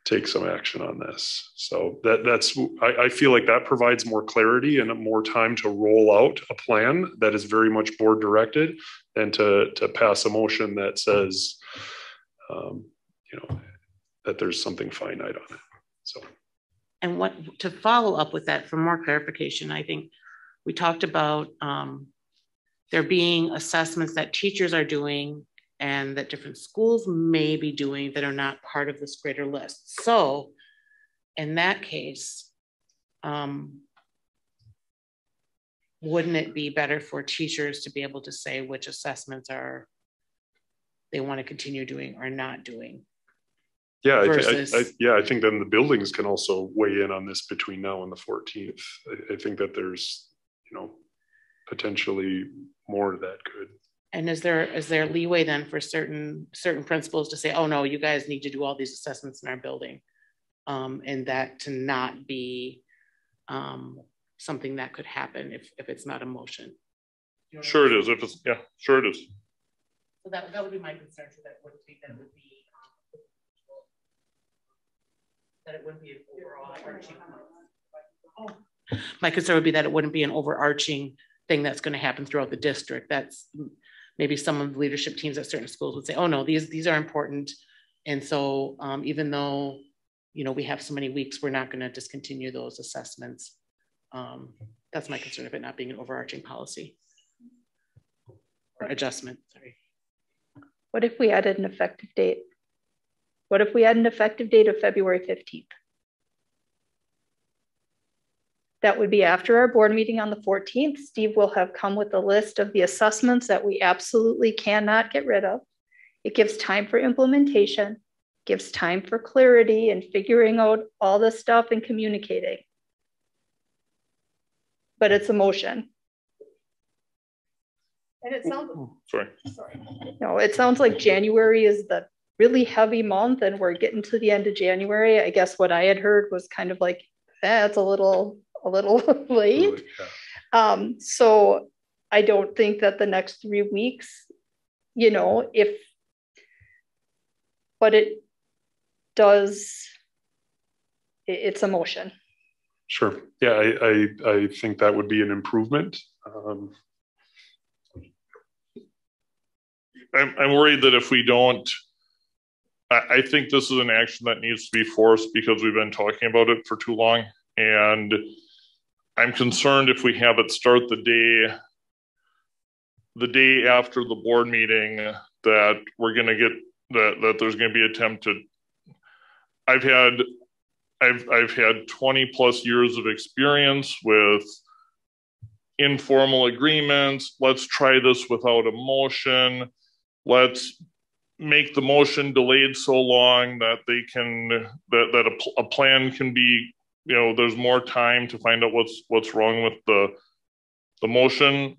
S2: take some action on this. So I feel like that provides more clarity and more time to roll out a plan that is very much board directed than to pass a motion that says, that there's something finite on it. So.
S12: And what to follow up with that for more clarification, I think we talked about there being assessments that teachers are doing and that different schools may be doing that are not part of this greater list. So in that case, wouldn't it be better for teachers to be able to say which assessments they want to continue doing or not doing?
S2: Yeah, I think then the buildings can also weigh in on this between now and the 14th. I think that there's, potentially more that could.
S12: And is there leeway then for certain principals to say, oh no, you guys need to do all these assessments in our building, and that to not be something that could happen if it's not a motion?
S5: Sure it is. Sure it is.
S12: So that would be my concern. That it wouldn't be an overarching. My concern would be that it wouldn't be an overarching thing that's going to happen throughout the district. That's maybe some of the leadership teams at certain schools would say, oh no, these are important. And so even though, we have so many weeks, we're not going to discontinue those assessments. That's my concern of it not being an overarching policy or adjustment, sorry.
S4: What if we added an effective date? What if we had an effective date of February 15th? That would be after our board meeting on the 14th. Steve will have come with a list of the assessments that we absolutely cannot get rid of. It gives time for implementation, gives time for clarity and figuring out all this stuff and communicating. But it's a motion. And it sounds,
S5: sorry.
S4: No, it sounds like January is the really heavy month and we're getting to the end of January. I guess what I had heard was kind of like, it's a little late. So I don't think that the next 3 weeks, but it does, it's a motion.
S2: Sure. Yeah, I think that would be an improvement.
S5: I'm worried that if we don't, I think this is an action that needs to be forced because we've been talking about it for too long. And I'm concerned if we have it start the day after the board meeting that we're going to get that there's going to be attempted. I've had 20 plus years of experience with informal agreements. Let's try this without a motion. Let's make the motion delayed so long that a plan can be, there's more time to find out what's wrong with the motion.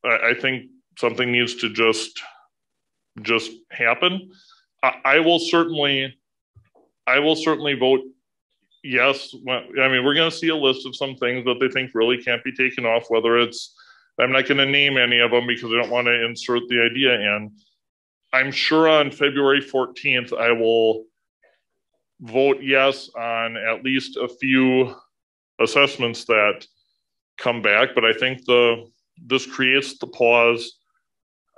S5: I think something needs to just happen. I will certainly vote yes. I mean, we're going to see a list of some things that they think really can't be taken off, whether it's, I'm not going to name any of them because I don't want to insert the idea in. I'm sure on February 14th, I will vote yes on at least a few assessments that come back, but I think this creates the pause.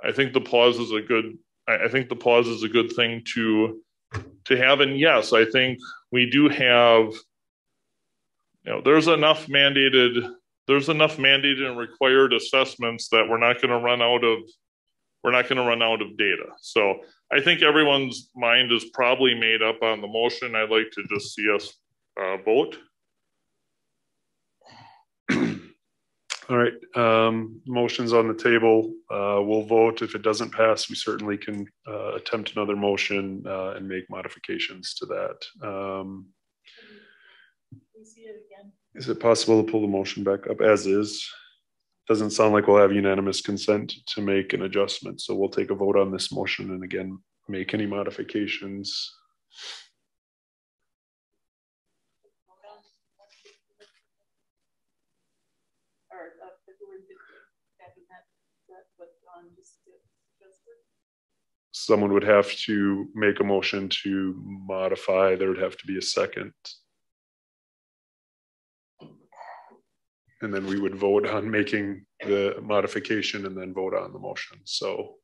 S5: I think the pause is a good thing to have. And yes, I think we do have, there's enough mandated there's enough mandated and required assessments that we're not going to run out of data. So I think everyone's mind is probably made up on the motion. I'd like to just see us vote.
S2: All right, motion's on the table. We'll vote. If it doesn't pass, we certainly can attempt another motion and make modifications to that. Is it possible to pull the motion back up as is? Doesn't sound like we'll have unanimous consent to make an adjustment. So we'll take a vote on this motion and again, make any modifications. Someone would have to make a motion to modify. There would have to be a second. And then we would vote on making the modification and then vote on the motion. So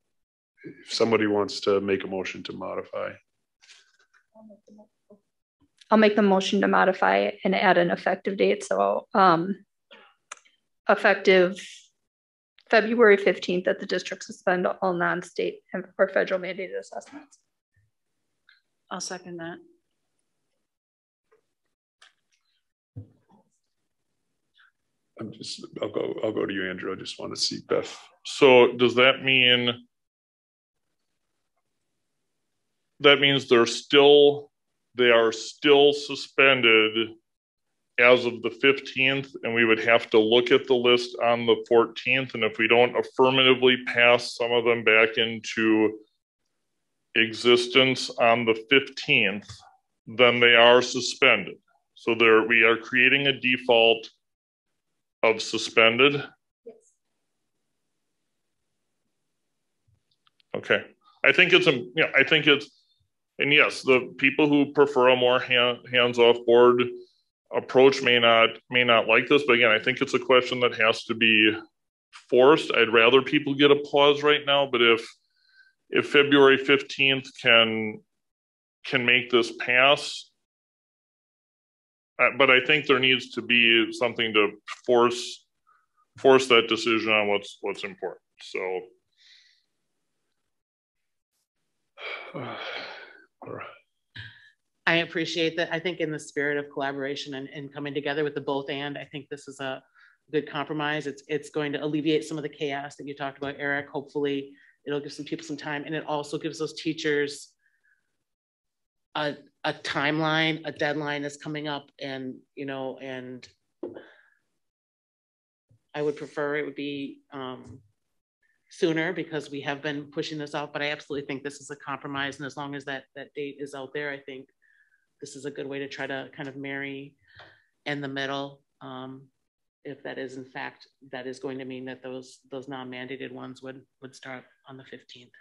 S2: if somebody wants to make a motion to modify.
S4: I'll make the motion to modify and add an effective date. So effective February 15th, that the district suspend all non-state or federal mandated assessments.
S13: I'll second that.
S2: I'll go to you, Andrew. I just want to see Beth.
S5: So does that mean they are still suspended as of the 15th, and we would have to look at the list on the 14th, and if we don't affirmatively pass some of them back into existence on the 15th, then they are suspended. So we are creating a default of suspended.
S4: Yes.
S5: Okay. I think it's and yes, the people who prefer a more hands-off board approach may not like this, but again, I think it's a question that has to be forced. I'd rather people get a pause right now, but if February 15th can make this pass, but I think there needs to be something to force that decision on what's important. So
S12: I appreciate that. I think in the spirit of collaboration and coming together with the both and, I think this is a good compromise. It's going to alleviate some of the chaos that you talked about, Eric. Hopefully it'll give some people some time, and it also gives those teachers a timeline, a deadline is coming up, and I would prefer it would be sooner because we have been pushing this out, but I absolutely think this is a compromise. And as long as that date is out there, I think this is a good way to try to kind of marry in the middle. If that is in fact, that is going to mean that those non-mandated ones would start on the 15th.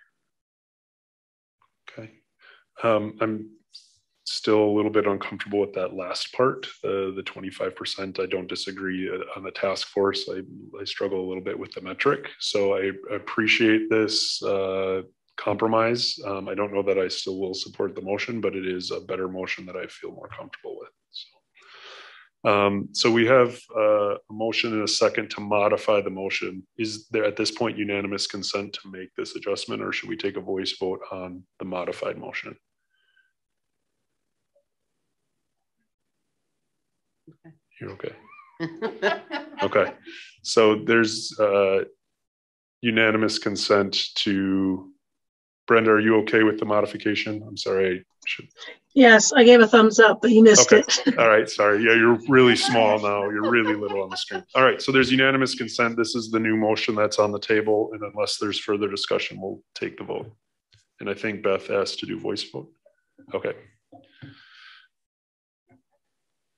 S2: Okay. I'm still a little bit uncomfortable with that last part, the 25%. I don't disagree on the task force. I struggle a little bit with the metric. So I appreciate this compromise. I don't know that I still will support the motion, but it is a better motion that I feel more comfortable with. So we have a motion and a second to modify the motion. Is there at this point unanimous consent to make this adjustment, or should we take a voice vote on the modified motion?
S12: Okay.
S2: You're okay. Okay. So there's unanimous consent to. Brenda, are you okay with the modification? I'm sorry. I should.
S7: Yes, I gave a thumbs up, but you missed it.
S2: All right, sorry. Yeah, you're really small now. You're really little on the screen. All right, so there's unanimous consent. This is the new motion that's on the table. And unless there's further discussion, we'll take the vote. And I think Beth asked to do voice vote. Okay.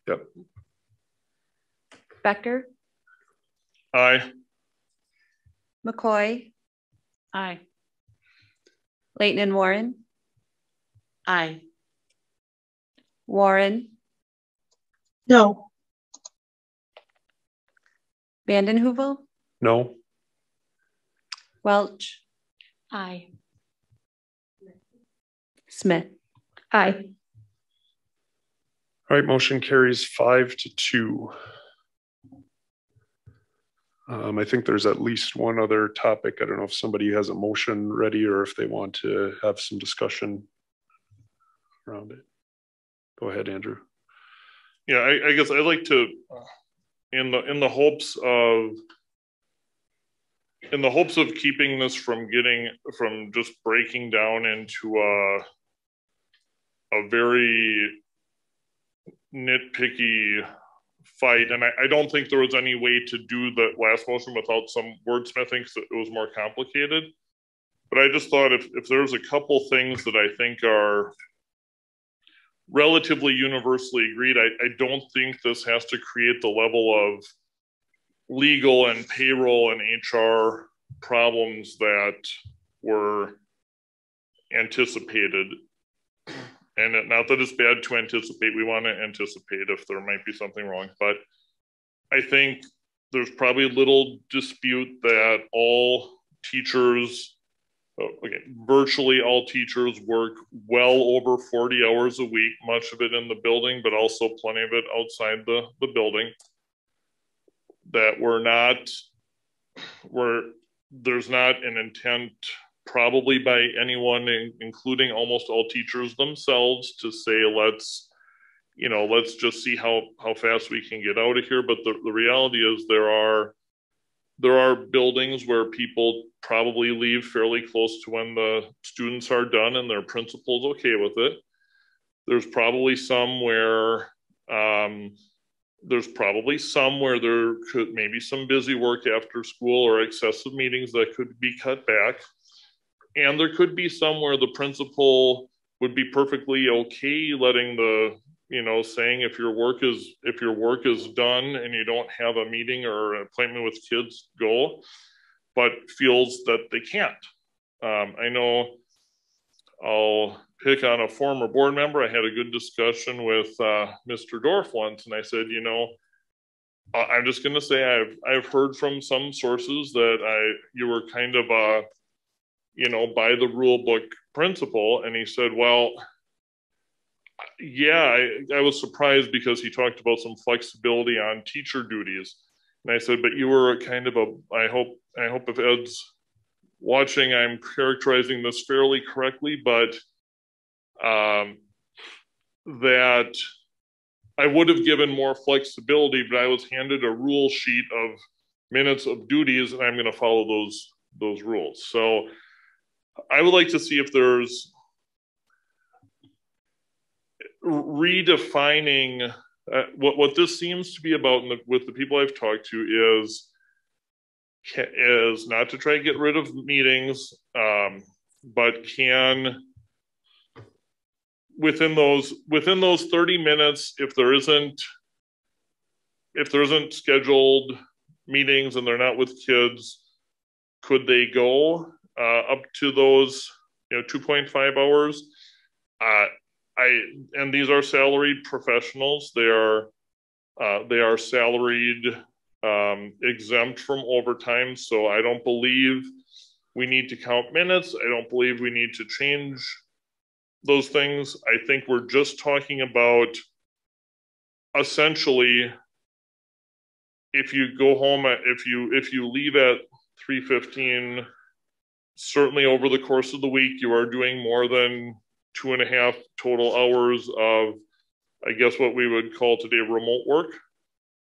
S2: Yep.
S3: Becker?
S5: Aye.
S3: McCoy?
S13: Aye.
S3: Leighton and Warren?
S12: Aye.
S3: Warren?
S7: No.
S3: Vanden Heuvel?
S2: No.
S3: Welch?
S8: Aye.
S3: Smith?
S4: Aye.
S2: All right, motion carries 5-2. I think there's at least one other topic. I don't know if somebody has a motion ready or if they want to have some discussion around it. Go ahead, Andrew.
S5: Yeah, I guess I'd like to, in the hopes of keeping this from just breaking down into a very nitpicky fight, and I don't think there was any way to do the last motion without some wordsmithing because it was more complicated. But I just thought if there's a couple things that I think are relatively universally agreed, I don't think this has to create the level of legal and payroll and HR problems that were anticipated. And not that it's bad to anticipate, we want to anticipate if there might be something wrong, but I think there's probably little dispute that all teachers, virtually all teachers work well over 40 hours a week, much of it in the building, but also plenty of it outside the building. That there's not an intent probably by anyone, including almost all teachers themselves, to say, let's just see how fast we can get out of here. But the reality is there are buildings where people probably leave fairly close to when the students are done and their principal's okay with it. There's probably some where there could maybe some busy work after school or excessive meetings that could be cut back. And there could be some where the principal would be perfectly okay letting saying if your work is done and you don't have a meeting or an appointment with kids, go, but feels that they can't. I know I'll pick on a former board member. I had a good discussion with Mr. Dorf once, and I said, I'm just going to say I've heard from some sources that you were kind of a by the rule book principal. And he said, well, yeah, I was surprised because he talked about some flexibility on teacher duties. And I said, but you were kind of I hope if Ed's watching, I'm characterizing this fairly correctly, but that I would have given more flexibility, but I was handed a rule sheet of minutes of duties and I'm going to follow those rules. So I would like to see if there's redefining what this seems to be about with the people I've talked to is not to try to get rid of meetings, but can within those 30 minutes, if there isn't scheduled meetings and they're not with kids, could they go up to those 2.5 hours? And these are salaried professionals. They are salaried, exempt from overtime. So I don't believe we need to count minutes. I don't believe we need to change those things. I think we're just talking about essentially, if you go home if you leave at 3:15, certainly over the course of the week, you are doing more than 2.5 total hours of, I guess, what we would call today remote work.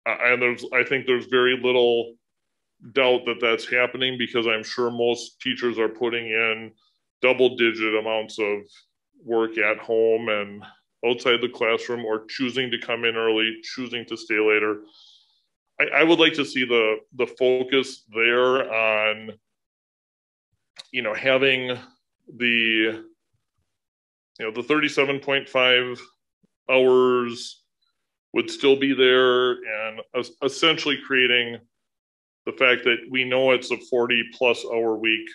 S5: And I think there's very little doubt that that's happening because I'm sure most teachers are putting in double-digit amounts of work at home and outside the classroom, or choosing to come in early, choosing to stay later. I would like to see the focus there on, having the 37.5 hours would still be there, and essentially creating the fact that we know it's a 40+ hour week,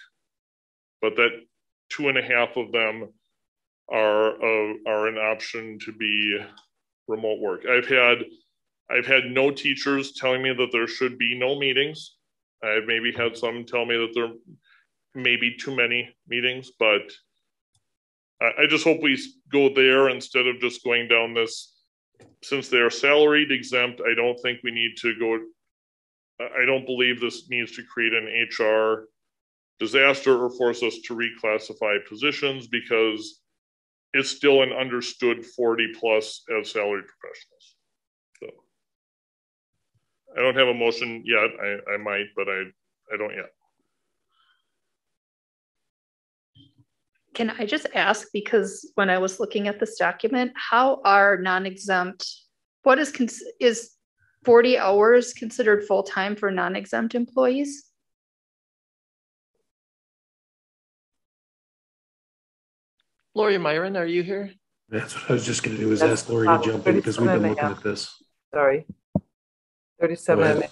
S5: but that 2.5 of them are an option to be remote work. I've had no teachers telling me that there should be no meetings. I've maybe had some tell me that there may be too many meetings, but I just hope we go there instead of just going down this. Since they're salaried exempt, I don't think we need to go I don't believe this needs to create an HR disaster or force us to reclassify positions, because it's still an understood 40 plus as salaried professionals. So I don't have a motion yet. I might, but I don't yet.
S4: Can I just ask, because when I was looking at this document, how are non-exempt, what is 40 hours considered full-time for non-exempt employees?
S9: Lori Myron, are you here?
S6: That's what I was just going to do, is ask Lori to jump in, because we've been looking at this.
S10: Sorry. 37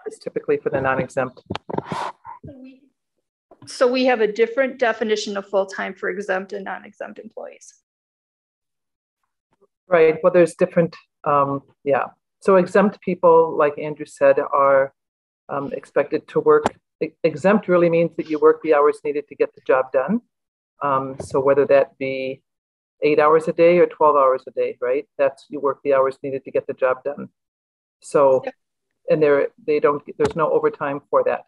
S10: is typically for the non-exempt.
S4: So we have a different definition of full-time for exempt and non-exempt employees.
S10: Right, well, there's different, yeah. So exempt people, like Andrew said, are expected to work. Exempt really means that you work the hours needed to get the job done. So whether that be 8 hours a day or 12 hours a day, right? That's, you work the hours needed to get the job done. So, and there's no overtime for that.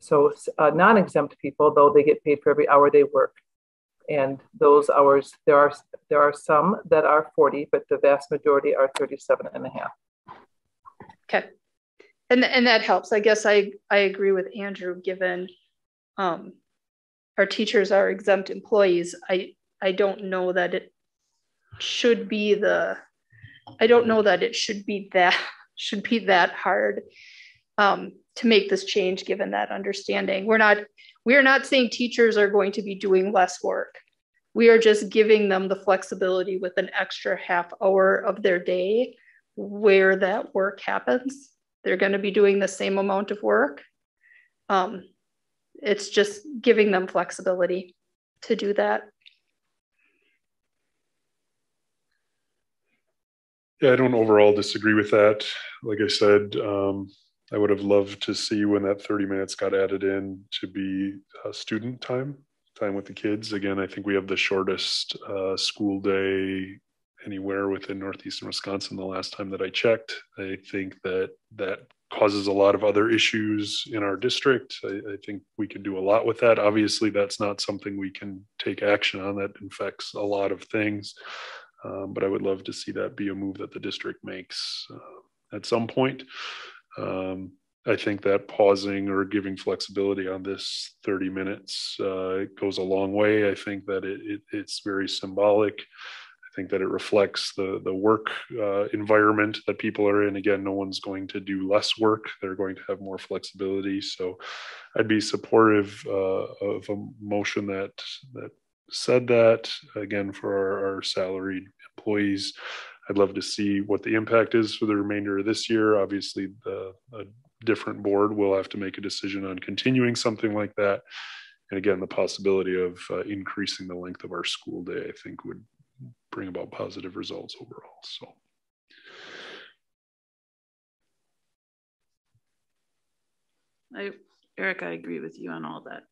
S10: So non-exempt people, though, they get paid for every hour they work. And those hours, there are some that are 40, but the vast majority are 37.5.
S4: Okay. And that helps. I guess I agree with Andrew, given our teachers are exempt employees. I don't know that it should be that hard to make this change, given that understanding. We are not saying teachers are going to be doing less work. We are just giving them the flexibility with an extra half hour of their day where that work happens. They're going to be doing the same amount of work. It's just giving them flexibility to do that.
S2: Yeah, I don't overall disagree with that. Like I said, I would have loved to see when that 30 minutes got added in to be student time with the kids. Again, I think we have the shortest school day anywhere within Northeastern Wisconsin the last time that I checked. I think that causes a lot of other issues in our district. I think we could do a lot with that. Obviously, that's not something we can take action on. That infects a lot of things. But I would love to see that be a move that the district makes at some point. I think that pausing or giving flexibility on this 30 minutes goes a long way. I think that it's very symbolic. I think that it reflects the work environment that people are in. Again, no one's going to do less work. They're going to have more flexibility. So I'd be supportive of a motion that said that, again, for our salaried employees. I'd love to see what the impact is for the remainder of this year. Obviously, a different board will have to make a decision on continuing something like that. And again, the possibility of increasing the length of our school day, I think, would bring about positive results overall. So.
S13: Eric, I agree with you on all that.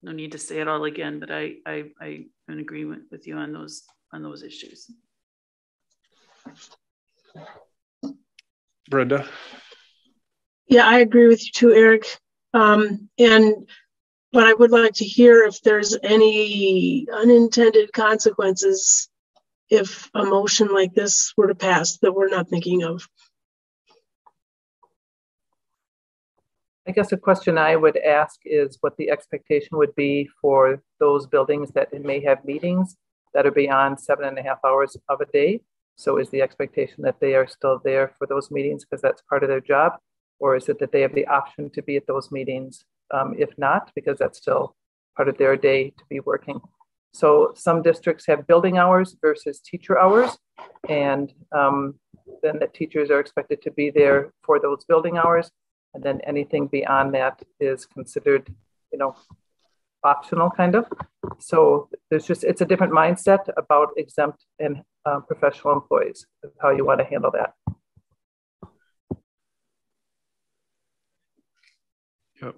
S13: No need to say it all again, but I'm in agreement with you on those issues.
S2: Brenda?
S7: Yeah, I agree with you too, Eric. But I would like to hear if there's any unintended consequences if a motion like this were to pass that we're not thinking of.
S10: I guess a question I would ask is what the expectation would be for those buildings that may have meetings that are beyond 7.5 hours of a day. So is the expectation that they are still there for those meetings because that's part of their job? Or is it that they have the option to be at those meetings if not, because that's still part of their day to be working? So some districts have building hours versus teacher hours. And then the teachers are expected to be there for those building hours. And then anything beyond that is considered, optional kind of. So it's a different mindset about exempt and professional employees, how you want to handle that.
S2: Yep.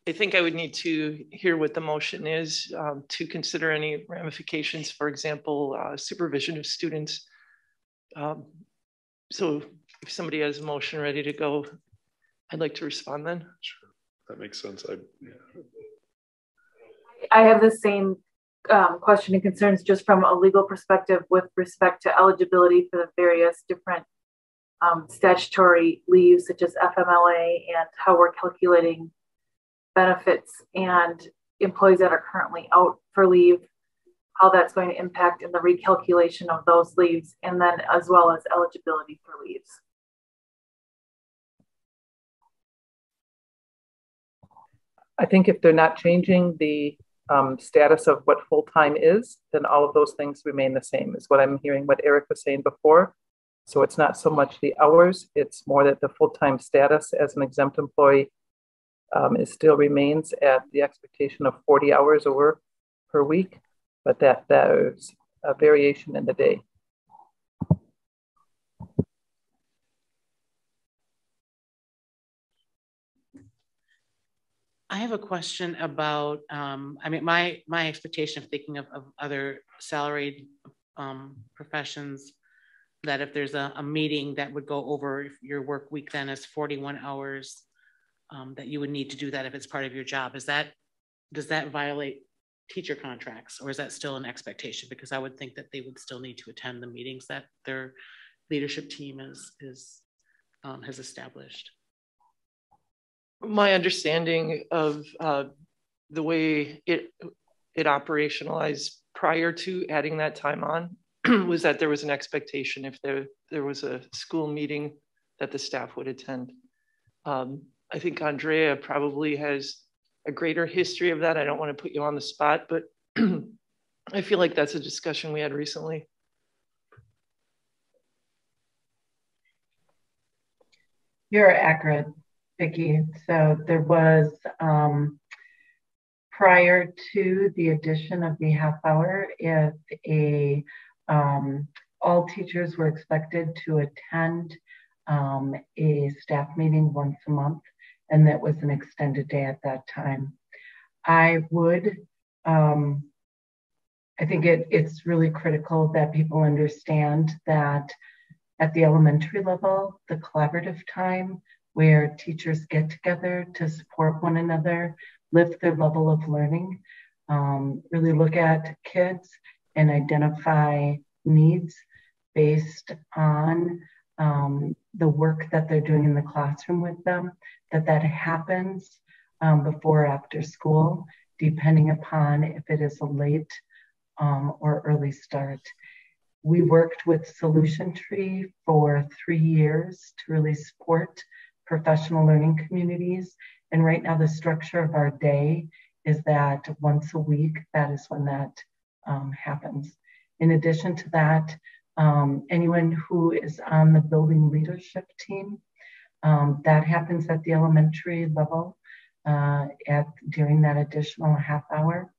S9: I think I would need to hear what the motion is to consider any ramifications, for example, supervision of students. So if somebody has a motion ready to go, I'd like to respond then.
S2: Sure, that makes sense.
S15: I have the same question and concerns just from a legal perspective with respect to eligibility for the various different statutory leaves such as FMLA and how we're calculating benefits and employees that are currently out for leave, how that's going to impact in the recalculation of those leaves, and then as well as eligibility for leaves.
S10: I think if they're not changing the status of what full-time is, then all of those things remain the same, is what I'm hearing what Eric was saying before. So it's not so much the hours, it's more that the full-time status as an exempt employee it still remains at the expectation of 40 hours of work per week, but that there's a variation in the day.
S12: I have a question about, I mean, my expectation of thinking of other salaried professions, that if there's a meeting that would go over if your work week then is 41 hours, that you would need to do that if it's part of your job. Does that violate teacher contracts, or is that still an expectation? Because I would think that they would still need to attend the meetings that their leadership team has established.
S9: My understanding of the way it operationalized prior to adding that time on was that there was an expectation if there was a school meeting that the staff would attend. I think Andrea probably has a greater history of that. I don't want to put you on the spot, but I feel like that's a discussion we had recently.
S14: You're accurate, Vicki. So there was, prior to the addition of the half hour, if all teachers were expected to attend a staff meeting once a month, and that was an extended day at that time. I would, I think it's really critical that people understand that at the elementary level, the collaborative time where teachers get together to support one another, lift their level of learning, really look at kids and identify needs based on the work that they're doing in the classroom with them, that happens before or after school, depending upon if it is a late or early start. We worked with Solution Tree for 3 years to really support professional learning communities. And right now the structure of our day is that once a week, that is when that happens. In addition to that, anyone who is on the building leadership team, that happens at the elementary level during that additional half hour.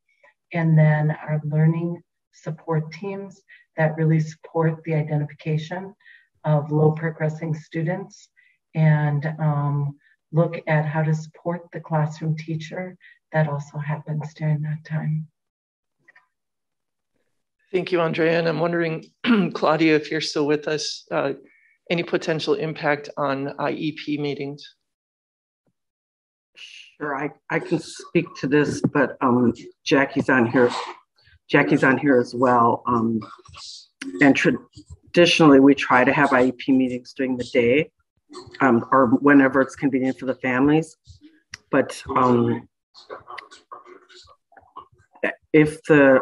S14: And then our learning support teams that really support the identification of low progressing students and look at how to support the classroom teacher. That also happens during that time.
S9: Thank you, Andrea. And I'm wondering, Claudia, if you're still with us, any potential impact on IEP meetings?
S16: Sure, I can speak to this, but Jackie's on here. Jackie's on here as well. And traditionally, we try to have IEP meetings during the day or whenever it's convenient for the families. But if the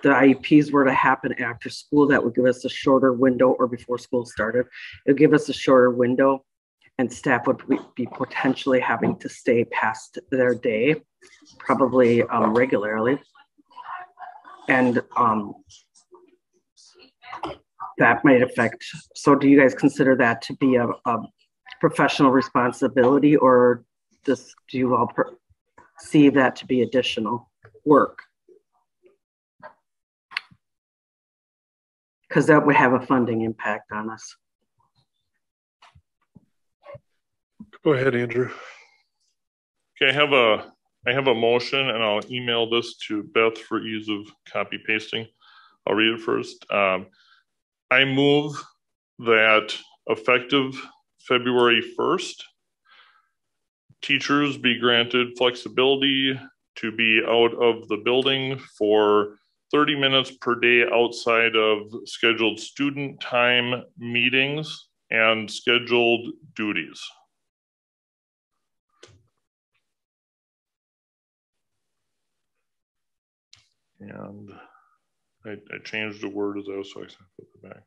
S16: IEPs were to happen after school, that would give us a shorter window, or before school started, it would give us a shorter window, and staff would be potentially having to stay past their day, probably regularly. And that might affect, so do you guys consider that to be a professional responsibility, or do you all see that to be additional work? Because that would have a funding impact on us.
S2: Go ahead, Andrew.
S5: Okay, I have a motion, and I'll email this to Beth for ease of copy pasting. I'll read it first. I move that effective February 1st, teachers be granted flexibility to be out of the building for 30 minutes per day outside of scheduled student time, meetings, and scheduled duties. And I changed the word as I was, so I put it back.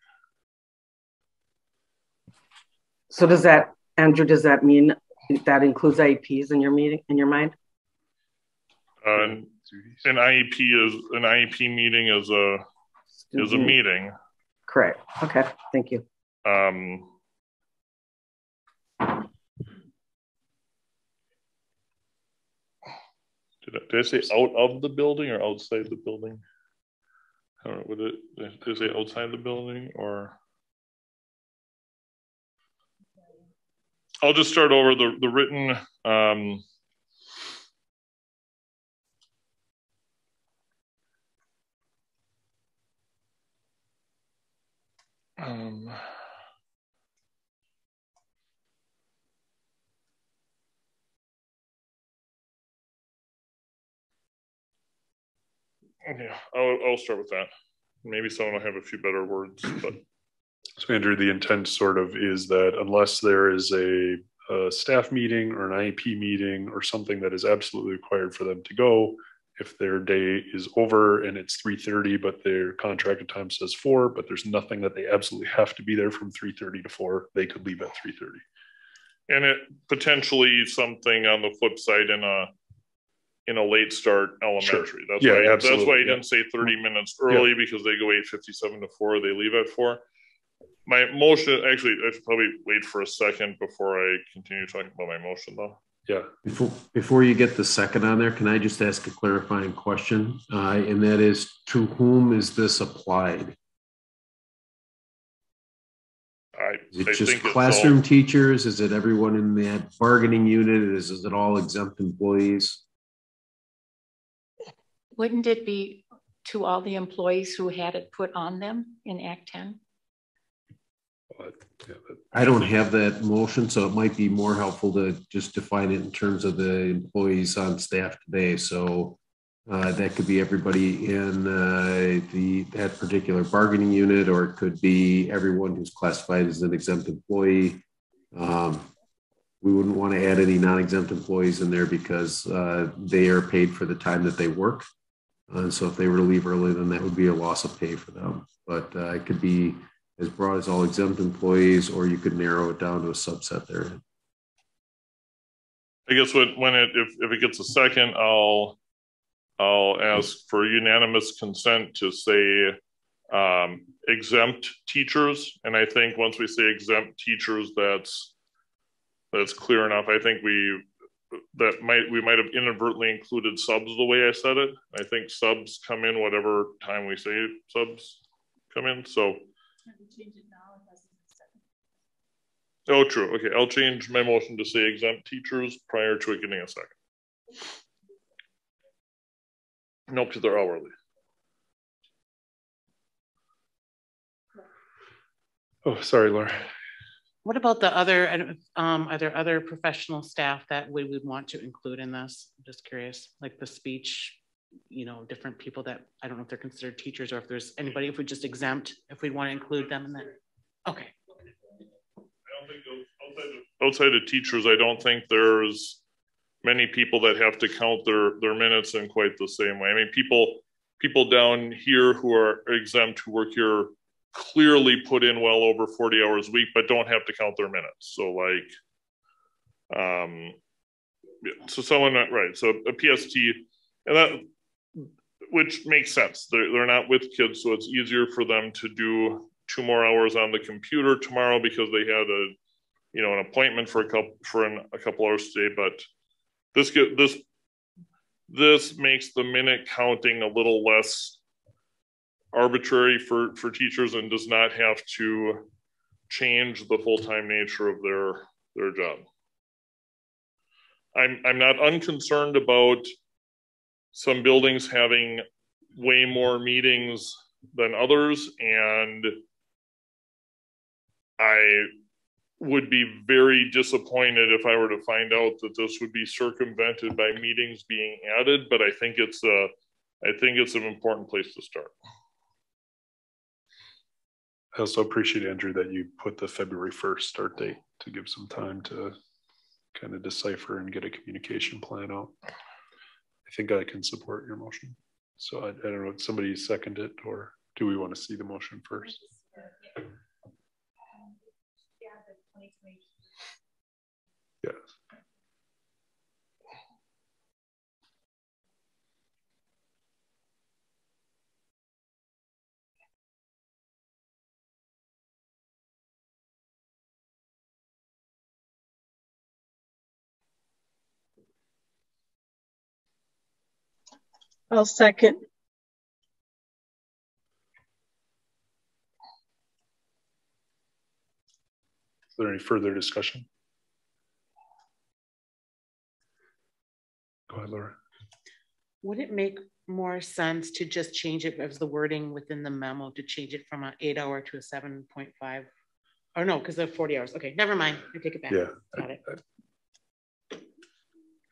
S16: So does that, Andrew, does that mean that includes IEPs in your meeting, in your mind?
S5: An IEP meeting is a meeting.
S16: Correct. Okay. Thank you.
S5: Did I say out of the building or outside the building? I don't know. Did I say outside the building or? I'll just start over the written. Yeah, I'll start with that. Maybe someone will have a few better words, but.
S2: So Andrew, the intent sort of is that unless there is a staff meeting or an IEP meeting or something that is absolutely required for them to go, if their day is over and it's 3:30, but their contracted time says 4, but there's nothing that they absolutely have to be there from 3:30 to 4, they could leave at 3:30.
S5: And it potentially something on the flip side in a late start elementary. Sure. That's why I didn't say 30 minutes early because they go 8:57 to 4, they leave at 4. My motion, actually, I should probably wait for a second before I continue talking about my motion though.
S2: Yeah.
S6: Before you get the second on there, can I just ask a clarifying question? And that is, to whom is this applied? Is it just classroom teachers? Is it everyone in that bargaining unit? Is it all exempt employees?
S8: Wouldn't it be to all the employees who had it put on them in Act 10?
S6: I don't have that motion, so it might be more helpful to just define it in terms of the employees on staff today. So that could be everybody in that particular bargaining unit, or it could be everyone who's classified as an exempt employee. We wouldn't want to add any non-exempt employees in there because they are paid for the time that they work. And so if they were to leave early, then that would be a loss of pay for them. But it could be as broad as all exempt employees, or you could narrow it down to a subset there.
S5: I guess if it gets a second, I'll ask for unanimous consent to say exempt teachers. And I think once we say exempt teachers, that's clear enough. I think we might have inadvertently included subs the way I said it. I think subs come in whatever time we say subs come in. So. Oh, true. Okay, I'll change my motion to say exempt teachers prior to it getting a second. Nope, because they're hourly.
S2: Oh, sorry, Laura.
S12: What about the other, are there other professional staff that we would want to include in this? I'm just curious, like the speech, different people that, I don't know if they're considered teachers or if there's anybody, if we just exempt, if we want to include them in that. Okay.
S5: I don't think outside of teachers, I don't think there's many people that have to count their minutes in quite the same way. I mean, people down here who are exempt, who work here, clearly put in well over 40 hours a week, but don't have to count their minutes. So so someone, right. So a PST, and that, which makes sense. They're not with kids, so it's easier for them to do 2 more hours on the computer tomorrow because they had an appointment for a couple hours today. But this makes the minute counting a little less arbitrary for teachers and does not have to change the full-time nature of their job. I'm not unconcerned about some buildings having way more meetings than others, and would be very disappointed if I were to find out that this would be circumvented by meetings being added, but I think it's an important place to start.
S2: I also appreciate, Andrew, that you put the February 1st start date to give some time to kind of decipher and get a communication plan out. I think I can support your motion. So I don't know if somebody second it, or do we want to see the motion first? Yes.
S7: I'll second.
S2: Is there any further discussion? Go ahead, Laura.
S12: Would it make more sense to just change it as the wording within the memo to change it from an 8-hour to a 7.5? Or no, because they're 40 hours. Okay, never mind. I take it back.
S2: Yeah.
S12: Got it.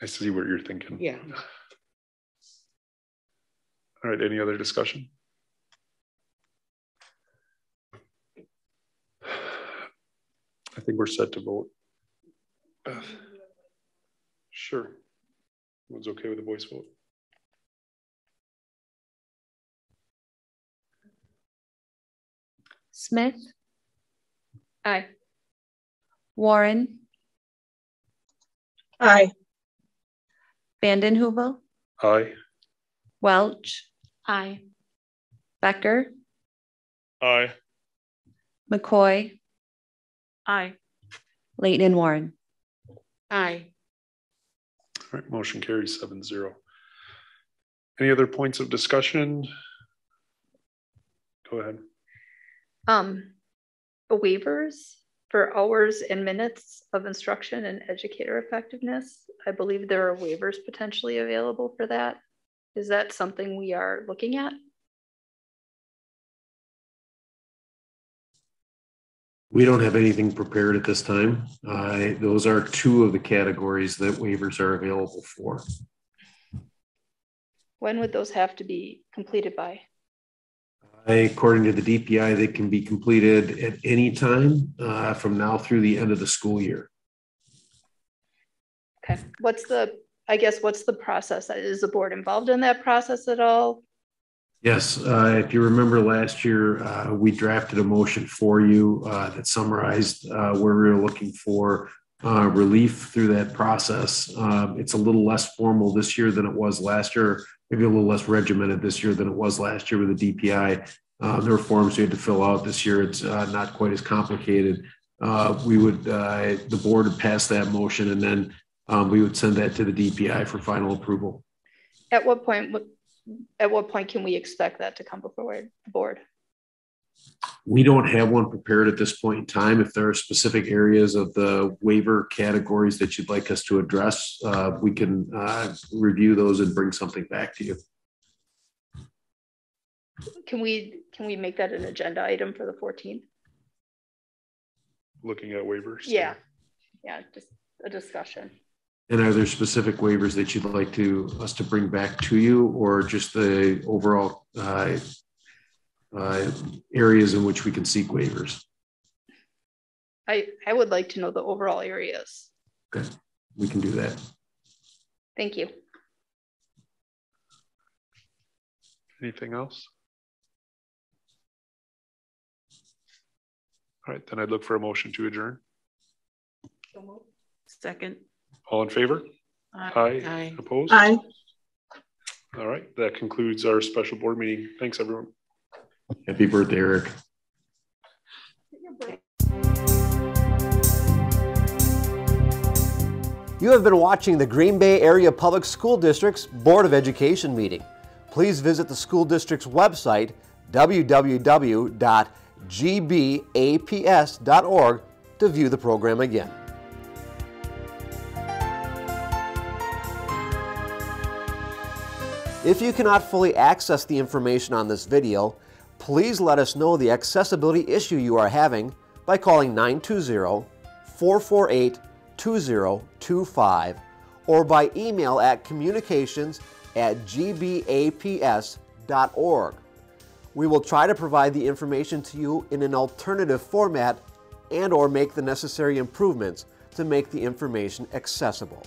S2: I see what you're thinking.
S12: Yeah.
S2: All right, any other discussion? I think we're set to vote. Sure. Everyone's okay with a voice vote?
S3: Smith. Aye. Warren.
S7: Aye.
S3: Vanden Heuvel.
S2: Aye.
S3: Welch.
S8: Aye.
S3: Becker.
S5: Aye.
S3: McCoy.
S8: Aye.
S3: Leighton and Warren.
S12: Aye.
S2: All right, motion carries 7-0. Any other points of discussion? Go ahead.
S4: Waivers for hours and minutes of instruction and educator effectiveness. I believe there are waivers potentially available for that. Is that something we are looking at?
S6: We don't have anything prepared at this time. Those are two of the categories that waivers are available for.
S4: When would those have to be completed by?
S6: According to the DPI, they can be completed at any time from now through the end of the school year.
S4: Okay, what's the process? Is the board involved in that process at all?
S6: Yes, if you remember last year, we drafted a motion for you that summarized where we were looking for relief through that process. It's a little less formal this year than it was last year, maybe a little less regimented this year than it was last year with the DPI. There were forms we had to fill out this year. It's not quite as complicated. The board would pass that motion, and then we would send that to the DPI for final approval.
S4: At what point can we expect that to come before the board?
S6: We don't have one prepared at this point in time. If there are specific areas of the waiver categories that you'd like us to address, we can review those and bring something back to you.
S4: Can we make that an agenda item for the 14th?
S2: Looking at waivers?
S4: Yeah, just a discussion.
S6: And are there specific waivers that you'd like us to bring back to you, or just the overall areas in which we can seek waivers?
S4: I would like to know the overall areas.
S6: Okay, we can do that.
S4: Thank you.
S2: Anything else? All right, then I'd look for a motion to adjourn.
S13: Second.
S2: All in favor?
S13: Aye.
S2: Aye. Opposed?
S7: Aye.
S2: All right, that concludes our special board meeting. Thanks, everyone.
S6: Happy birthday, Eric.
S1: You have been watching the Green Bay Area Public School District's Board of Education meeting. Please visit the school district's website, www.GBAPS.org, to view the program again. If you cannot fully access the information on this video, please let us know the accessibility issue you are having by calling 448-2025 or by email at communications@gbaps.org. We will try to provide the information to you in an alternative format and/or make the necessary improvements to make the information accessible.